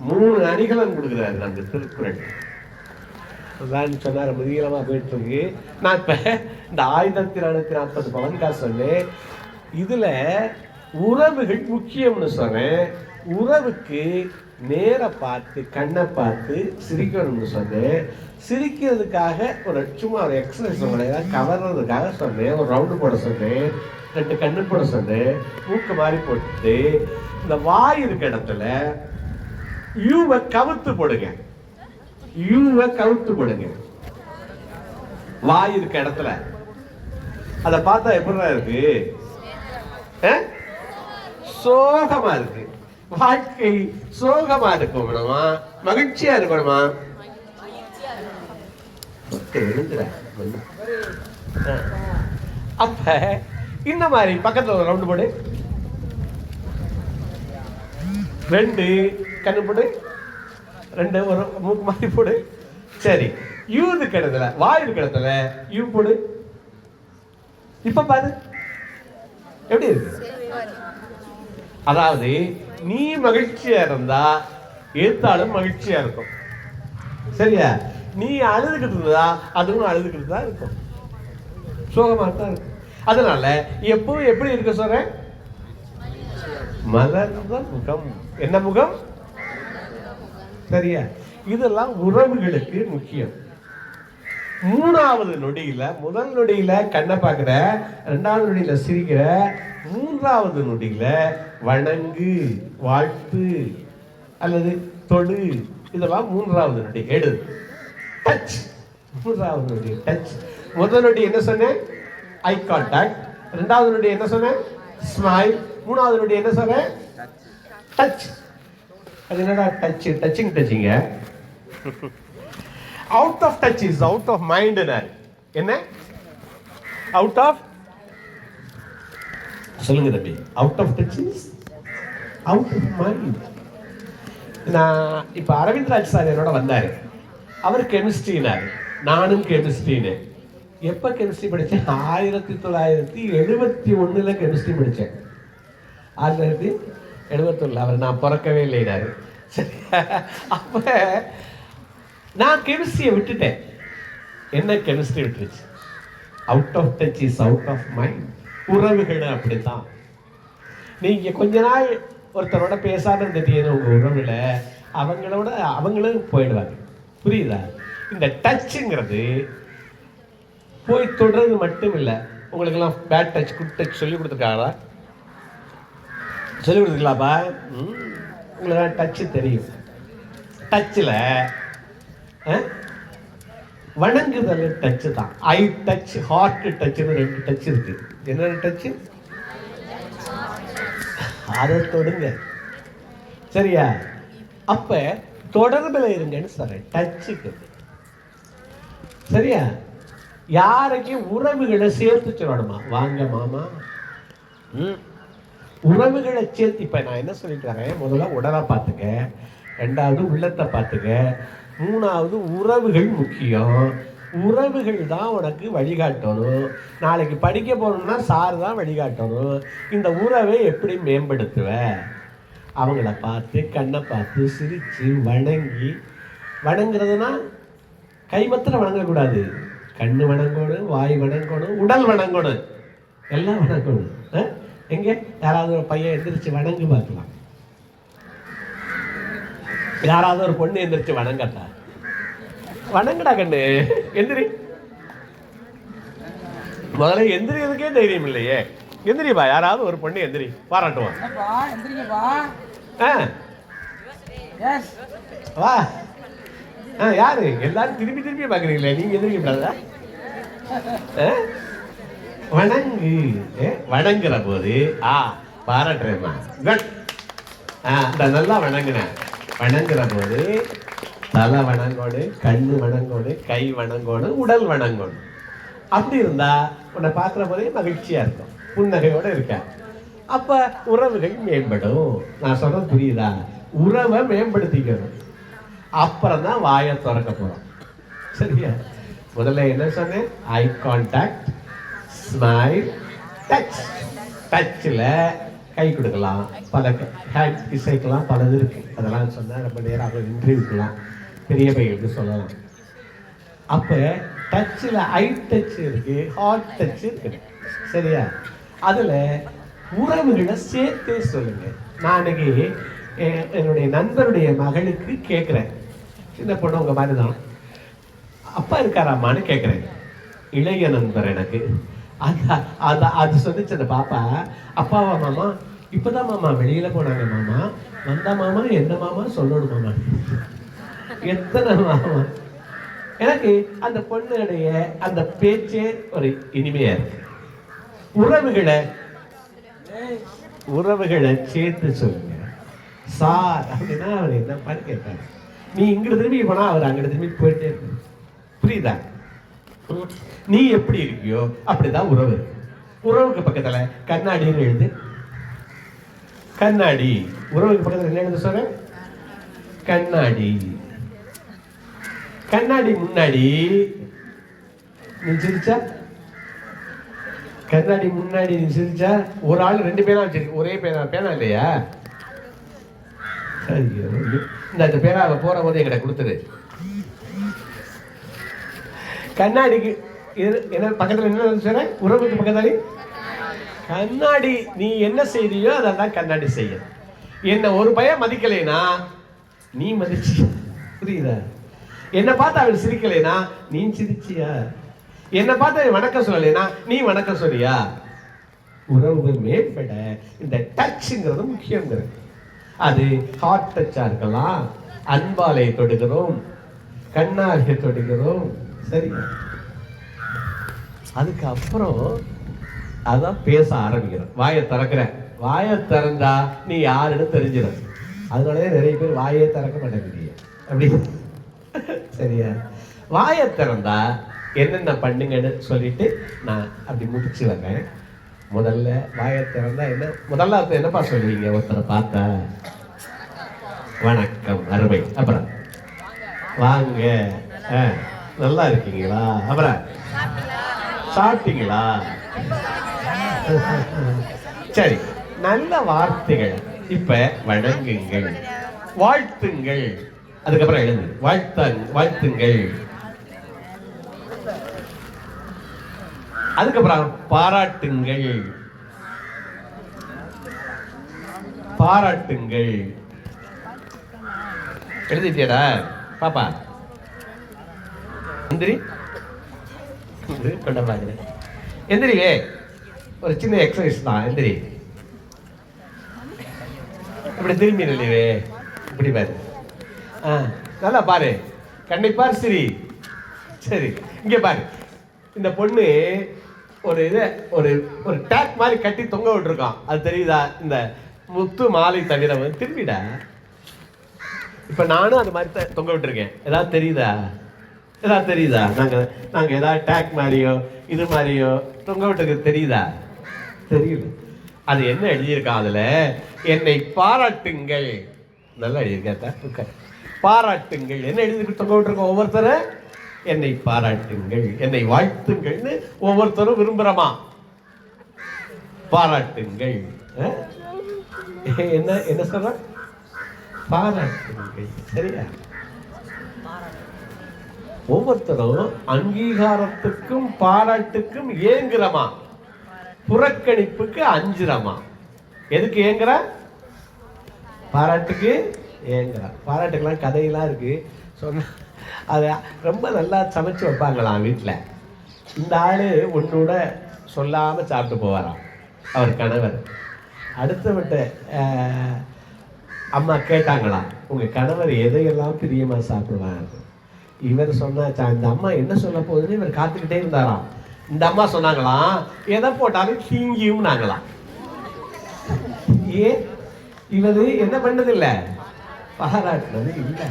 3 அணிகலம் கொடுக்குறாரு நம்ம திருக்குறள். சொன்னார். முதியலமா போயிட்டு இருக்கு. நான் இப்ப இந்த 1440 பவன் காசு சொன்னேன். இதுல உறவுகள் முக்கியம்னு சொன்னேன். உறவுக்கு நேர பார்த்து கண்ணை பார்த்து சிரிக்கணும்னு சொன்னேன். சிரிக்கிறதுக்காக ஒரு சும்மா ஒரு எக்ஸசைஸ் சொன்னேன். கவர்றதுக்காக சொன்னேன். ஒரு ரவுண்டு போட சொன்னேன். 2 கண்ணு போட சொன்னேன். மூக்கு மாதிரி போட்டு இந்த வாய் இருக்க இடத்துல யூவை கவுத்து போடுங்க. யூவை கவுத்து போடுங்க. வாய் இருக்க இடத்துல அதை பார்த்தா எப்படிதான் இருக்கு? சோகமா இருக்கு. வாழ்க்கை சோகமா இருக்கணுமா மகிழ்ச்சியா இருக்கணுமா? அப்ப இந்த மாதிரி பக்கத்துல ஒரு ரவுண்டு போடு. 2 கண்ணு போடு. 2 ஒரு மூக்கு மாதிரி போடு. சரி. யூ கிடத்துல வாயு கிடத்துல யூ போடு. இப்ப பாரு எப்படி இருக்கு? அதாவது நீ மகிழ்ச்சியா இருந்தா ஏத்தாலும் மகிழ்ச்சியா இருக்கும். சரியா? நீ அழுதுகிட்டு இருந்தா அதுவும் அழுதுகிட்டு தான் இருக்கும். சோகமா தான் இருக்கும். அதனால எப்பவும் எப்படி இருக்க சொல்றேன்? மலர்ந்த முகம். என்ன முகம்? சரியா? இதெல்லாம் உறவுகளுக்கு முக்கியம். 3வது நொடியில, முதல் நொடியில கண்ணை பார்க்கிற, 2வது நொடியில சிரிக்கிற, 3வது நொடியில வணங்கு, வாழ்த்து அல்லது தொடு. இதெல்லாம் 3வது நொடி. எடு. டச். 3வது நொடி டச். முதல் நொடி என்ன சொன்னேன்? Eye contact. 2வது நொடி என்ன சொன்னேன்? ஸ்மைல். 3வது நொடி என்ன சொன்னேன்? டச். அது என்னடா touch? Touching டச்சிங்க. Out of touch is out of mind. என்ன? அவுட் ஆஃப் சொல்லுங்க தம்பி. Out of touch is out of mind. நான் இப்போ அரவிந்த்ராஜ் சார் என்னோட வந்தார். அவர் கெமிஸ்ட்ரினார், நானும் கெமிஸ்ட்ரின்னு. எப்போ கெமிஸ்ட்ரி படித்தேன்? 1971 கெமிஸ்ட்ரி படித்தேன். 1971. அவர் நான் பிறக்கவே இல்லைனாரு. சரி, அப்போ நான் கெமிஸ்ட்ரியை விட்டுட்டேன். என்ன கெமிஸ்ட்ரி விட்டுருச்சு? Out of touch is out of mind. உறவுகள் அப்படித்தான். நீங்க கொஞ்ச நாள் ஒருத்தரோட பேசாம இருந்துட்டீங்க உங்க உறவுல, அவங்களும் போயிடுவாங்க. புரியுதா? இந்த டச்சுங்கிறது போய் தொடர்றது மட்டும் இல்லை. உங்களுக்கெல்லாம் பேட் டச், குட் டச் சொல்லி கொடுத்துருக்காங்களா? சொல்லி கொடுத்துருக்கலாப்பா? உங்களுக்கு டச்சு தெரியும். டச்சில் வணங்குதல் டச்சு தான். ஐ டச், ஹார்ட் டச்சுன்னு 2 டச் இருக்கு. என்னென்ன டச்சு? அதை தொடுங்க. சரியா? அப்ப தொடர்புல இருங்கன்னு சொல்றேன், டச்சுக்கு. சரியா? யாரையும் உறவுகளை சேர்த்து சொல்லணுமா? வாங்க மாமா. உறவுகளை சேர்த்து. இப்ப நான் என்ன சொல்லிட்டு வரேன்? முதல்ல உடலை பார்த்துக்க, 2வது உள்ளத்தை பார்த்துக்க, 3வது உறவுகள் முக்கியம். உறவுகள் தான் உனக்கு வழிகாட்டணும். நாளைக்கு படிக்க போகணும்னா சார் தான் வழிகாட்டணும். இந்த உறவை எப்படி மேம்படுத்துவ? அவங்கள பார்த்து, கண்ணை பார்த்து, சிரித்து வணங்கி. வணங்குறதுனா கைமத்தில் வணங்கக்கூடாது. கண்ணு வணங்கணும், வாய் வணங்கணும், உடல் வணங்கணும், எல்லாம் வணங்கணும். எங்கே யாராவது ஒரு பையன் எந்திரிச்சு வணங்கு பார்க்கலாம். யாராவது ஒரு பொண்ணு எந்திரிச்சு வணங்கட்டா? வணங்கடா கண்ணு, எந்திரி. முதல்ல எந்திரியதுக்கே தைரியம் இல்லையே. எந்திரிப்பா, யாராவது ஒரு பொண்ணு எந்திரி, பாராட்டுவான். வா. யாரு எல்லாரும் திரும்பி திரும்பி பாக்குறீங்களே, நீங்க எந்திரிக்கப்படாதா? வணங்கு. வணங்குற போது பாராட்டுறேம்மா, நல்லா வணங்குனேன். வணங்குற போது தலை வணங்கோடு, கண்ணு வணங்கோடு, கை வணங்கோடு, உடல் வணங்கோடு. அப்படி இருந்தா உன்னை பார்க்குற போதே மகிழ்ச்சியா இருக்கும், புன்னகையோட இருக்க. அப்ப உறவுகள் மேம்படும். நான் சொல்றது புரியுதா? உறவை மேம்படுத்திக்கணும். அப்புறம் தான் வாயை திறக்க போறோம். சரியா? முதல்ல என்ன சொன்னேன்? Eye contact, smile, touch. டச்சில் கை கொடுக்கலாம், பல ஹேண்ட் இசைக்கலாம், பலது இருக்கு. அதெல்லாம் சொன்னால் ரொம்ப நேரம் இன்டர்வியூக்கலாம், பெரிய பையனுக்கு சொல்லலாம். அப்போ டச்சில் ஐ டச் இருக்கு, ஹார்ட் டச் இருக்கு. சரியா? அதில் உறவுகளை சேர்த்தே சொல்லுங்க. நான் அன்னைக்கு என்னுடைய நண்பருடைய மகளுக்கு கேட்குறேன். சின்ன பொண்ணு உங்க மாதிரி தான். அப்பா இருக்காராம்மான்னு கேட்குறேன். இளைய நண்பர் எனக்கு. அது சொல்லிச்சு அந்த பாப்பா, அப்பாவா மாமா? இப்பதான் மாமா வெளியில போனாங்க மாமா. வந்தா மாமா, என்ன மாமா சொல்லணும் மாமா? எத்தனை மாமா? எனக்கு அந்த பொண்ணுடைய அந்த பேச்சே ஒரு இனிமையா இருக்கு. உறவுகளை சேர்த்து சொல்லுங்க. சார் அப்படின்னா அவர் என்ன பண்ணி கேட்பாரு. நீ இங்கிட்டு திரும்பி போனா அவர் அங்கிட்டு திரும்பி போயிட்டே இருக்கு. புரியுதா? நீ எப்படி இருக்கியோ அப்படிதான் உறவு. உறவுக்கு பக்கத்துல கண்ணாடின்னு எழுது. கண்ணாடி. உறவுக்கு பக்கத்துல என்ன எழுத சொல்ற? கண்ணாடி. கண்ணாடி முன்னாடி நீ சிரிச்சா, கண்ணாடி முன்னாடி நீ சிரிச்சா, ஒரு ஆள் 2 பேனா வச்சிருக்கு. ஒரே பேனா இல்லையா? இந்த பேனாவை போற போது எங்கிட்ட கொடுத்துரு. கண்ணாடிக்கு என்ன பக்கத்துல என்ன சொல்ற? உறவுக்கு பக்கத்தாலே கண்ணாடி. நீ என்ன செய்தியோ அதான் கண்ணாடி செய்ய. என்ன ஒரு பையன் மதிக்கலைனா நீ மதிச்சு. புரியுதா? என்ன பார்த்து அவள் சிரிக்கலைனா நீ சிரிச்சியா? என்ன பார்த்து வணக்கம் சொல்லலைனா நீ வணக்கம் சொல்லியா? உறவுகள் மேம்பட இந்த டச்ங்கிறது முக்கியங்கிறது. அது ஹார்ட் டச்சா இருக்கலாம், அன்பாலை தொடுகிறோம், கண்ணாலே தொடுகிறோம். சரி, அதுக்கப்புறம் அதான் பேச ஆரம்பிக்கிறோம். வாயை திறக்கிற. வாயை திறந்தா நீ யாருன்னு தெரிஞ்சிடும். அதனாலே நிறைய பேர் வாயே திறக்க மாட்டேங்கிறீங்க. அப்படி சரியா? வாயை திறந்தா என்னென்ன பண்ணுங்கன்னு சொல்லிட்டு நான் அப்படி முடிச்சு வரேன். முதல்ல வாயை திறந்தா என்ன? முதல்ல என்னப்பா சொல்லுவீங்க? ஒருத்தரை பார்த்தா வணக்கம், அருமை. அப்புறம் வாங்க, நல்லா இருக்கீங்களா? அப்புறம் சாப்பிட்டீங்களா? சரி, நல்ல வார்த்தைகள். இப்ப வணங்குங்கள், வாழ்த்துங்கள், அதுக்கப்புறம் எழுது வாழ்த்துங்கள், அதுக்கப்புறம் பாராட்டுங்கள், பாராட்டுங்கள். எழுதிட்டியடா பாப்பா? எந்திரி கொண்ட பாக்குற, எந்திரிவே. ஒரு சின்ன எக்ஸசைஸ் தான். எந்திரி, இப்படி திரும்பி நிலைவே, இப்படி பாரு. நல்லா பாரு, கண்ணை பார், சரி சரி. இங்க பாரு, இந்த பொண்ணு ஒரு இது ஒரு ஒரு டேக் மாதிரி கட்டி தொங்க விட்டுருக்கான். அது தெரியுதா? இந்த முத்து மாலை தவிர திரும்பிடா. இப்ப நானும் அது மாதிரி தொங்க விட்டுருக்கேன். ஏதாவது தெரியுதா? ஏதாவது தெரியுதா? நாங்க ஏதாவது டேக் மாதிரியோ இது மாதிரியோ தொங்க விட்டுருக்கு தெரியுதா? தெரியல. அது என்ன எழுதியிருக்கான் அதுல? என்னை பாராட்டுங்கள். நல்லா எழுதியிருக்கா? பாராட்டுங்கள். என்ன எழுதி தொங்க விட்டுருக்கோம்? ஒவ்வொருத்தர என்னை பாராட்டுங்கள், என்னை வாழ்த்துங்கள்னு ஒவ்வொருத்தரும் விரும்புறமா? பாராட்டுங்கள். என்ன என்ன சொல்ற? பாராட்டுங்கள். சரியா? ஒவ்வொருத்தரும் அங்கீகாரத்துக்கும் பாராட்டுக்கும் ஏங்குறமா, புறக்கணிப்புக்கு அஞ்சுறமா. எதுக்கு ஏங்குற? பாராட்டுக்கு ஏங்குற. பாராட்டுக்கெல்லாம் கதையெல்லாம் இருக்கு. சொன்ன அதை ரொம்ப நல்லா சமைச்சு வைப்பாங்களாம் வீட்டில். இந்த ஆள் ஒன்னோட சொல்லாமல் சாப்பிட்டு போவாராம் அவர் கணவர். அடுத்த விட்ட அம்மா கேட்டாங்களாம், உங்கள் கணவர் எதையெல்லாம் பிரியமாக சாப்பிடுவார்? இவர் சொன்னாச்சா, இந்த அம்மா என்ன சொல்ல போகுதுன்னு இவர் காத்துக்கிட்டே இருந்தாராம். இந்த அம்மா சொன்னாங்களாம், எதை போட்டாலும் தீங்கியும் நாங்களாம். ஏன் இவர் என்ன பண்ணது இல்லை? பாராட்டுறது இல்லை.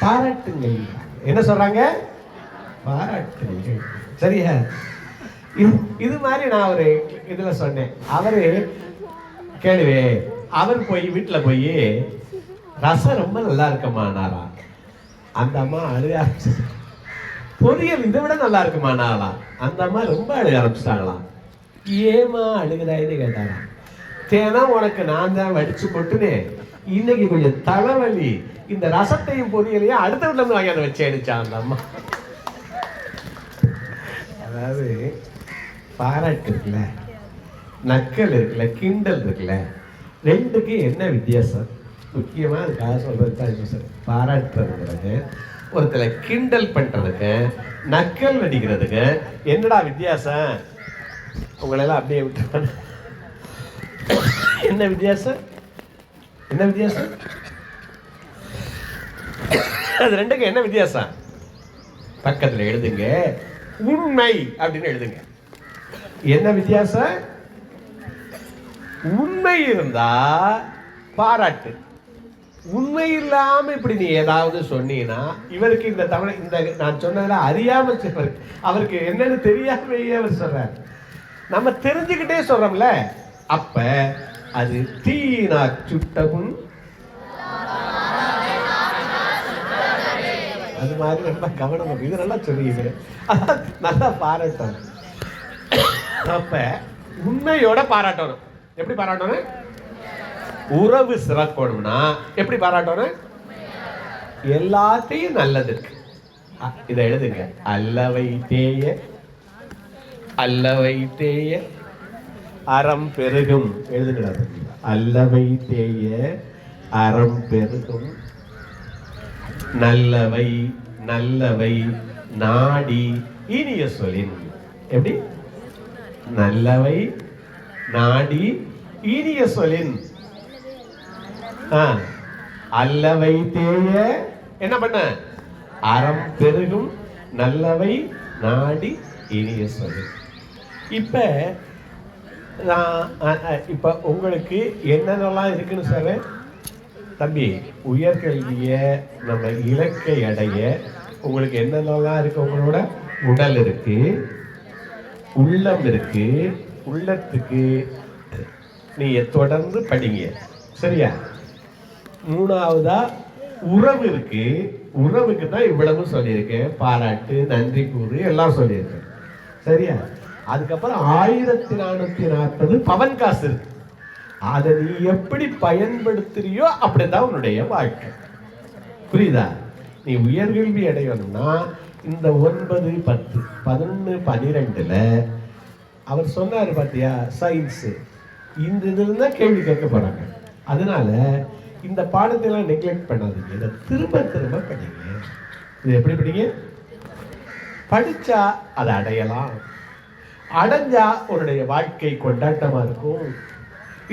பாராட்டுங்கள். என்ன சொல்றாங்க? பாராட்டுங்கள். சரியா? இது மாதிரி நான் ஒரு இதுல சொன்னேன். அவரு கேளுவே, அவர் போய் வீட்டுல போய் ரசம் ரொம்ப நல்லா இருக்குமானாரா. அந்த அம்மா அழுக ஆரம்பிச்சு, பொரியல் இதை விட நல்லா இருக்குமானாலாம். அந்த அம்மா ரொம்ப அழுக ஆரம்பிச்சிட்டாங்களாம். ஏமா அழுகுறாயின்னு கேட்டாராம். தேனா உனக்கு நான் தான் வடிச்சு போட்டுனே, இன்னைக்கு கொஞ்சம் தலைவலி, இந்த ரசத்தையும் பொரியலையும் அடுத்த வீட்டுல இருந்து வாங்கி அதை வச்சு அடிச்சா அந்த அம்மா. அதாவது பாராட்டு இருக்குல்ல, நக்கல் இருக்குல்ல, கிண்டல் இருக்குல்ல, ரெண்டுக்கு என்ன வித்தியாசம்? முக்கியமா அதுக்காக சொல்றது தான். பாராட்டுறதுங்கிறது ஒருத்தரை கிண்டல் பண்றதுக்கு, நக்கல் அடிக்கிறதுக்கு என்னடா வித்தியாசம்? உங்களெல்லாம் அப்படியே விட்டு என்ன வித்தியாசம்? என்ன வித்தியாசம்? அது ரெண்டுக்கு என்ன வித்தியாசம்? பக்கத்தில் எழுதுங்க, உண்மை அப்படின்னு எழுதுங்க. என்ன வித்தியாசம்? உண்மை இருந்தா பாராட்டு, உண்மை இல்லாம இப்படி நீ ஏதாவது சொன்னீங்கன்னா, இவருக்கு இந்த தமிழ் இந்த நான் சொன்னதுல அறியாம அவருக்கு என்னன்னு தெரியாமையே அவர் சொல்றார். நம்ம தெரிஞ்சுக்கிட்டே சொல்றோம்ல, அப்ப அது தீனா சுட்டமும் அது மாதிரி ரொம்ப கவனம். இது நல்லா சொல்லிது, நல்லா பாராட்டணும். அப்ப உண்மையோட பாராட்டணும். எப்படி பாராட்டணும்? உறவு சிறக்கணும்னா எப்படி பாராட்டணும்? எல்லாத்தையும் நல்லதுக்கு. இதை எழுதுங்க, அல்லவை தேய, அல்லவை தேய அறம் பெருகும். எழுதுங்க, அல்லவை தேய அறம் பெருகும், நல்லவை நல்லவை நாடி இனிய சொல்லின். எப்படி? நல்லவை நாடி இனிய சொல்லின். அல்லவை தேய என்ன பண்ண? அறம் பெருகும், நல்லவை நாடி இனிய சொல்லின். இப்ப உங்களுக்கு என்னென்னலாம் இருக்குன்னு சொல்ல தம்பி, உயர்கல்விய நம்ம இலக்கை அடைய உங்களுக்கு என்னென்னலாம் இருக்கு? உங்களோட உடல் இருக்கு, உள்ளம் இருக்கு. உள்ளத்துக்கு நீ தொடர்ந்து படிங்க, சரியா? மூணாவதா உறவு இருக்கு. உறவுக்கு தான் இவ்வளவு சொல்லியிருக்கேன். பாராட்டு, நன்றி கூறு எல்லாம் சொல்லியிருக்கேன். சரியா? அதுக்கப்புறம் 1440 பவன் காசு இருக்கு. அதை நீ எப்படி பயன்படுத்துறியோ அப்படிதான் உன்னுடைய வாழ்க்கை. புரியுதா? நீ உயர்கல்வி அடையணும்னா இந்த 9, 10, 11, 12ல அவர் சொன்னார் பாத்தியா, சயின்ஸ் இந்த இதுல தான் கேள்வி கேட்க போறாங்க. அதனால இந்த பாடத்தை எல்லாம் நெக்லெக்ட் பண்ணாதீங்க. இதை திரும்ப திரும்ப படிங்க. இது எப்படி படிங்க? படிச்சா அதை அடையலாம். அடைஞ்சா உன்னுடைய வாழ்க்கை கொண்டாட்டமா இருக்கும்,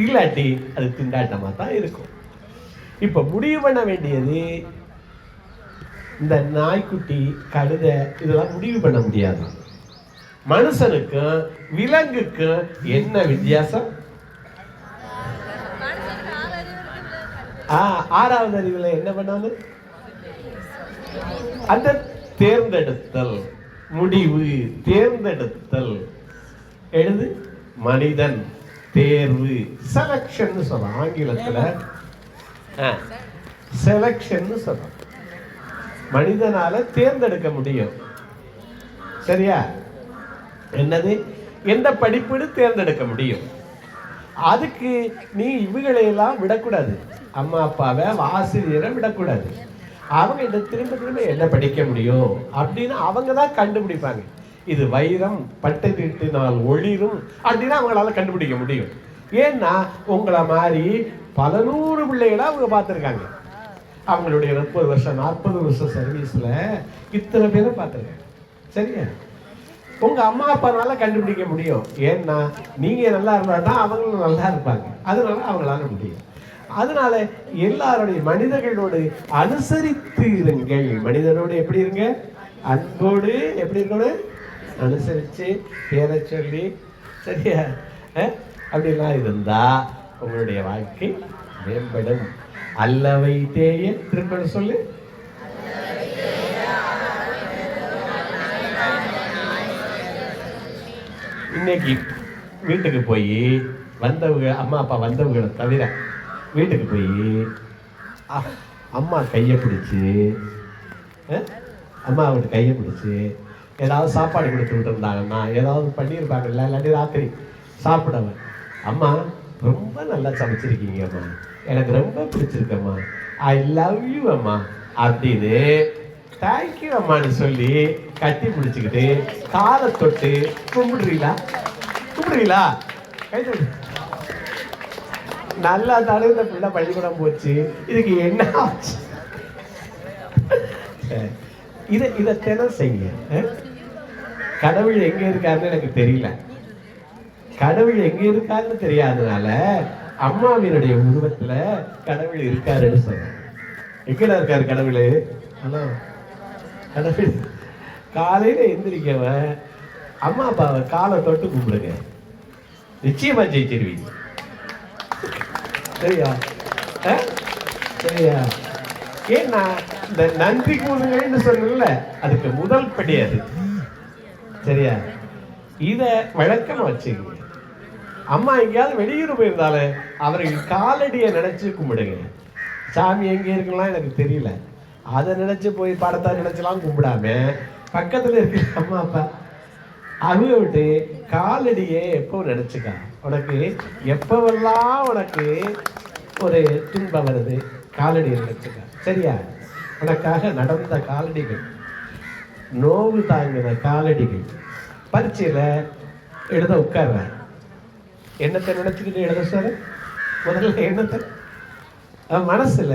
இல்லாட்டி அது திண்டாட்டமா தான் இருக்கும். இப்ப முடிவு பண்ண வேண்டியது, இந்த நாய்க்குட்டி, கழுதை இதெல்லாம் முடிவு பண்ண முடியாது. மனுஷனுக்கும் விலங்குக்கும் என்ன வித்தியாசம்? ஆறாவது அறிவுல என்ன பண்ணாது? அந்த தேர்ந்தெடுத்தல், முடிவு, தேர்ந்தெடுத்தல். எழுது மனிதன் தேர்வு, செலக்ஷன் சொல்ல ஆங்கிலத்துல. செலக்ஷன் சொல்ல மனிதனால தேர்ந்தெடுக்க முடியும். சரியா? என்னது? எந்த படிப்புன்னு தேர்ந்தெடுக்க முடியும். அதுக்கு நீ இவங்களையெல்லாம் விடக்கூடாது. அம்மா அப்பாவை, ஆசிரியரை விடக்கூடாது. அவங்க திரும்ப திரும்ப என்ன படிக்க முடியும் அப்படின்னு அவங்க தான் கண்டுபிடிப்பாங்க. இது வைரம் பட்டை தீட்டினால் ஒளிரும் அப்படின்னா அவங்களால கண்டுபிடிக்க முடியும். ஏன்னா உங்களை மாதிரி பல 100 பிள்ளைகளை அவங்க பார்த்துருக்காங்க. அவங்களுடைய 30 வருஷம் 40 வருஷம் சர்வீஸ்ல இத்தனை பேரை பார்த்துருக்காங்க. சரியா? உங்க அம்மா அப்பானால கண்டுபிடிக்க முடியும். ஏன்னா நீங்க நல்லா இருந்தா தான் அவங்களும் நல்லா இருப்பாங்க. அதனால அவங்களால முடியும். அதனால எல்லாருடைய மனிதர்களோடு அனுசரித்து இருங்கள். மனிதனோடு எப்படி இருங்க? அன்போடு எப்படி இருக்கணும்? அனுசரிச்சு பேரை சொல்லி, சரியா? அப்படிலாம் இருந்தா உங்களுடைய வாழ்க்கை மேம்படும். அல்லவை தேய திரும்ப சொல்லு. இன்னைக்கு வீட்டுக்கு போய் வந்தவங்க, அம்மா அப்பா வந்தவங்களை தவிர வீட்டுக்கு போய் அம்மா கையை பிடிச்சி, அம்மாவோட கையை பிடிச்சி ஏதாவது சாப்பாடு கொடுத்துட்டு இருந்தாங்கன்னா, ஏதாவது பண்ணியிருப்பாங்கல்ல, இல்லாட்டி ராத்திரி சாப்பிடவன், அம்மா ரொம்ப நல்லா சமைச்சிருக்கீங்க அம்மா, எனக்கு ரொம்ப பிடிச்சிருக்கம்மா, ஐ லவ் யூ அம்மா அப்படின்னு தேங்க்யூ அம்மான்னு சொல்லி கட்டி பிடிச்சிக்கிட்டு காலை தொட்டு கும்பிடுறீங்களா? கும்பிடுறீங்களா? நல்லா தானே இந்த பிள்ளை பள்ளிக்கூடம் போச்சு, இதுக்கு என்ன ஆச்சு? இதை தினம் செய்யுங்க. கடவுள் எங்க இருக்காருன்னு எனக்கு தெரியல. கடவுள் எங்க இருக்காருன்னு தெரியாதனால அம்மாவினுடைய உருவத்துல கடவுள் இருக்காருன்னு சொல்றேன். எங்கடா இருக்காரு கடவுள்? கடவுள் காலையில எந்திரிக்கவன் அம்மா அப்பாவை காலை தொட்டு கும்பிடுங்க, நிச்சயமா ஜெயிச்சிருவீங்க. சரியா? சரியா? ஏன்னா இந்த நன்றி கூறுங்கள்னு சொன்னல, அதுக்கு முதல் படி அது. சரியா? இத வழக்கமா வச்சுக்கீங்க. அம்மா எங்கேயாவது வெளியூர் போயிருந்தாலே அவர்கள் காலடியை நினைச்சு கும்பிடுங்க. சாமி எங்க இருக்கலாம் எனக்கு தெரியல, அதை நினைச்சு போய் படத்தை நினைச்சலாம் கும்பிடாம பக்கத்துல இருக்கிற அம்மா அப்பா அவங்க விட்டு காலடியே எப்போ நினைச்சுக்கா. உனக்கு எப்பவெல்லாம் உனக்கு ஒரு துன்பம் வருது காலடியை நினைச்சுக்கா. சரியா? உனக்காக நடந்த காலடிகள், நோவு தாங்கின காலடிகள். பரீட்சையில எழுத உட்கார்ற, என்னத்தை நினைச்சுக்கிட்டு எழுத சார்? முதல்ல என்னத்தை? மனசுல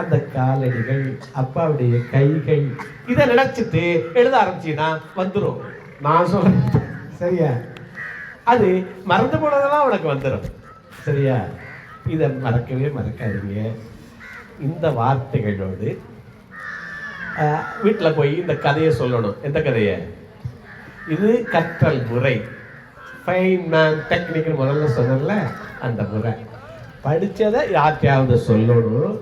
அந்த காலடிகள், அப்பாவுடைய கைகள், இதை நினைச்சிட்டு எழுத ஆரம்பிச்சுன்னா வந்துடும். நான் சொல்றேன். சரியா? அது மறந்து போனதெல்லாம் உனக்கு வந்துடும். சரியா? இதை மறக்கவே மறக்காதீங்க. இந்த வார்த்தைகளோடு வீட்டில் போய் இந்த கதையை சொல்லணும். எந்த கதையை? இது கற்றல் முறை, ஃபைன் மேன் டெக்னிக் முதல்ல சொன்னல, அந்த முறை. படித்ததை யார்கிட்டையாவது சொல்லணும்.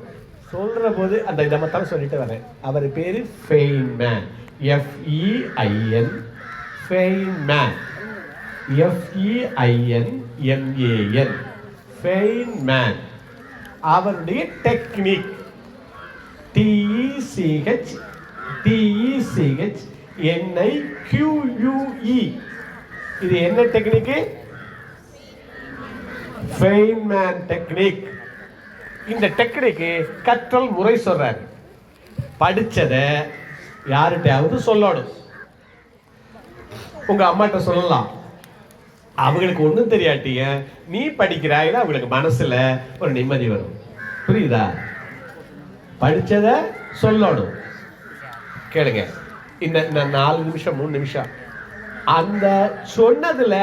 சொல்கிற போது அந்த இதமத்தான் சொல்லிட்டு வரேன். அவர் பேர் Feynman, FEIN, Feynman, FEINMAN, Feynman. அவருடைய டெக்னிக். TECH NIQUE. இது என்ன டெக்னிக்? Feynman technique. இந்த டெக்னிக் கற்றல் முறை சொல்றாரு. படிச்சதை யார்கிட்டயாவது சொல்லணும். உங்க அம்மாட்ட சொல்லலாம், அவங்களுக்கு ஒன்றும் தெரியாட்டிய நீ படிக்கிறாயில அவங்களுக்கு மனசுல ஒரு நிம்மதி வரும். புரியுதா? படிச்சதை சொல்லணும். கேளுங்க, இந்த 4 நிமிஷம் 3 நிமிஷம் அந்த சொன்னதுல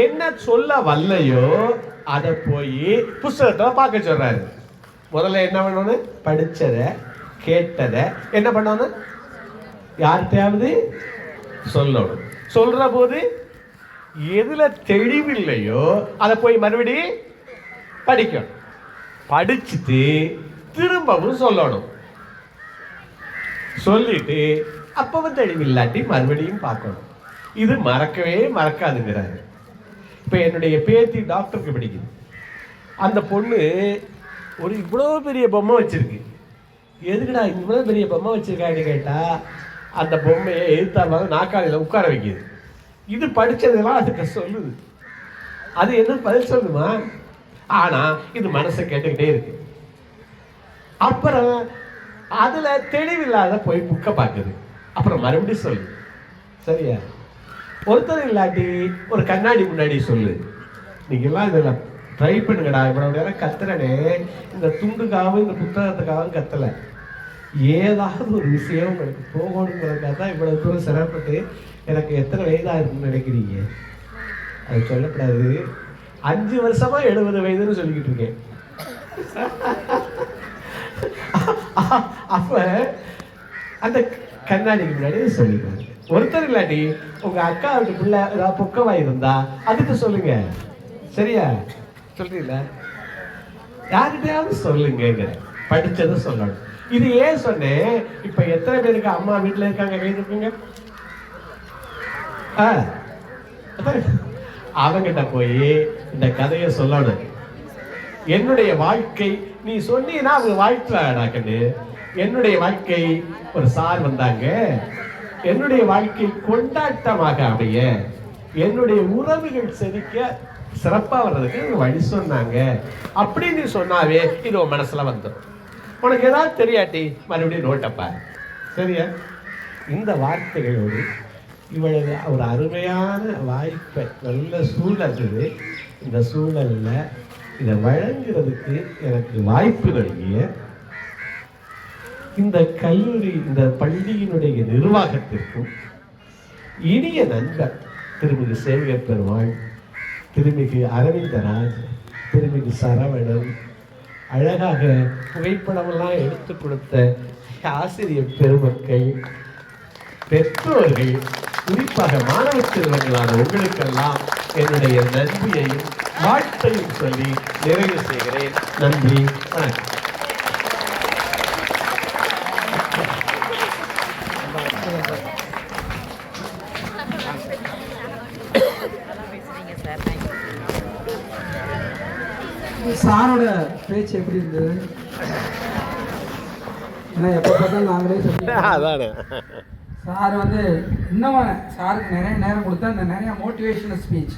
என்ன சொல்ல வரலையோ அதை போய் புஸ்தகத்தை பார்க்க சொல்றாரு. முதல்ல என்ன பண்ணணும்? படிச்சதை கேட்டதை என்ன பண்ணணும்? யார்கிட்டயாவது சொல்லணும். சொல்ற போது எதுல தெளிவில்லையோ அதை போய் மறுபடி படிக்கணும். படிச்சுட்டு திரும்பவும் சொல்லணும். சொல்லிட்டு அப்பவும் தெளிவில்லாட்டி மறுபடியும் பார்க்கணும். இது மறக்கவே மறக்காதுங்கிறாரு. இப்ப என்னுடைய பேத்தி டாக்டருக்கு படிக்குது. அந்த பொண்ணு ஒரு இவ்வளோ பெரிய பொம்மை வச்சிருக்கு. எதுக்குடா இவ்வளோ பெரிய பொம்மை வச்சிருக்கான்னு கேட்டா, அந்த பொம்மையை எழுத்தாமல் நாக்காளியில் உட்கார வைக்கிது. இது படிச்சதெல்லாம் அதுக்கு சொல்லுது. அது என்ன பதில் சொல்லுமா? ஆனா இது மனசை கேட்டுக்கிட்டே இருக்கு. அப்புறம் அதுல தெளிவில்லாத போய் புக்க பார்க்குது. அப்புறம் மறுபடியும் சொல்லு. சரியா? ஒருத்தர் இல்லாட்டி ஒரு கண்ணாடி முன்னாடி சொல்லு, நீங்க எல்லாம் இதெல்லாம் ட்ரை பண்ணுங்கடா, இவ்வளவு நேரம் கத்துறனே இந்த துண்டுக்காகவும் இந்த புத்தகத்துக்காகவும் கத்தலை, ஏதாவது ஒரு விஷயம் உங்களுக்கு போகணுங்கிறதுக்காக தான் இவ்வளவு தூரம் சிரமப்பட்டு. எனக்கு எத்தனை வயதாக இருக்குன்னு நினைக்கிறீங்க? அது சொல்லக்கூடாது. 5 வருஷமா 70 வயதுன்னு சொல்லிக்கிட்டு இருக்கேன். அப்ப அந்த கண்ணாடிக்கு முன்னாடி சொல்லிடுவாங்க. ஒருத்தர் இல்லாட்டி உங்க அக்கா வீட்டுக்குள்ள ஏதாவது பொக்கவா இருந்தா அதுக்கு சொல்லுங்க. சரியா? சொல்றீங்களா? யார்கிட்டயாவது சொல்லுங்க. படிச்சதை சொல்லணும். இது ஏன் சொன்னேன்? இப்ப எத்தனை பேருக்கு அம்மா வீட்டுல இருக்காங்க? கை தூக்குங்க. அவங்கிட்ட போய் இந்த கதையை சொல்லணும். என்னுடைய வாழ்க்கை நீ சொன்னீன்னா அவங்க வாழ்க்கை. என்னுடைய வாழ்க்கை ஒரு சார் வந்தாங்க, என்னுடைய வாழ்க்கை கொண்டாட்டமாக அமைய, என்னுடைய உறவுகள் செதிக்க சிறப்பா வர்றதுக்கு வழி சொன்னாங்க அப்படின்னு சொன்னாவே இது உன் மனசுல வந்துடும். உனக்கு ஏதாவது தெரியாட்டி மறுபடியும் நோட்டப்பா. சரியா? இந்த வார்த்தைகளோடு இவ்வளவு ஒரு அருமையான வாய்ப்பை, நல்ல சூழல் இருக்குது. இந்த சூழல்ல இதை வழங்குறதுக்கு எனக்கு வாய்ப்பு நல்கிய இந்த கல்லூரி, இந்த பள்ளியினுடைய நிர்வாகத்திற்கும் இனிய நண்பர் திருமிகு சேவியர் பெருமாள், திருமிகு அரவிந்தராஜ், திருமிகு சரவணன், அழகாக புகைப்படமெல்லாம் எடுத்து கொடுத்த ஆசிரியர் பெருமக்கள், பெற்றோர்கள், குறிப்பாக மாணவ செல்வங்களான உங்களுக்கெல்லாம் என்னுடைய நன்றியையும் வாழ்த்தையும் சொல்லி நிறைவு செய்கிறேன். நன்றி, வணக்கம். சாரோட பேச்சு எப்படி இருந்தது? ஏன்னா எப்போ பார்த்தாலும் நாங்களே சொல்லி சார் வந்து இன்னும் சாருக்கு நிறைய நேரம் கொடுத்தா அந்த நிறைய மோட்டிவேஷனல் ஸ்பீச்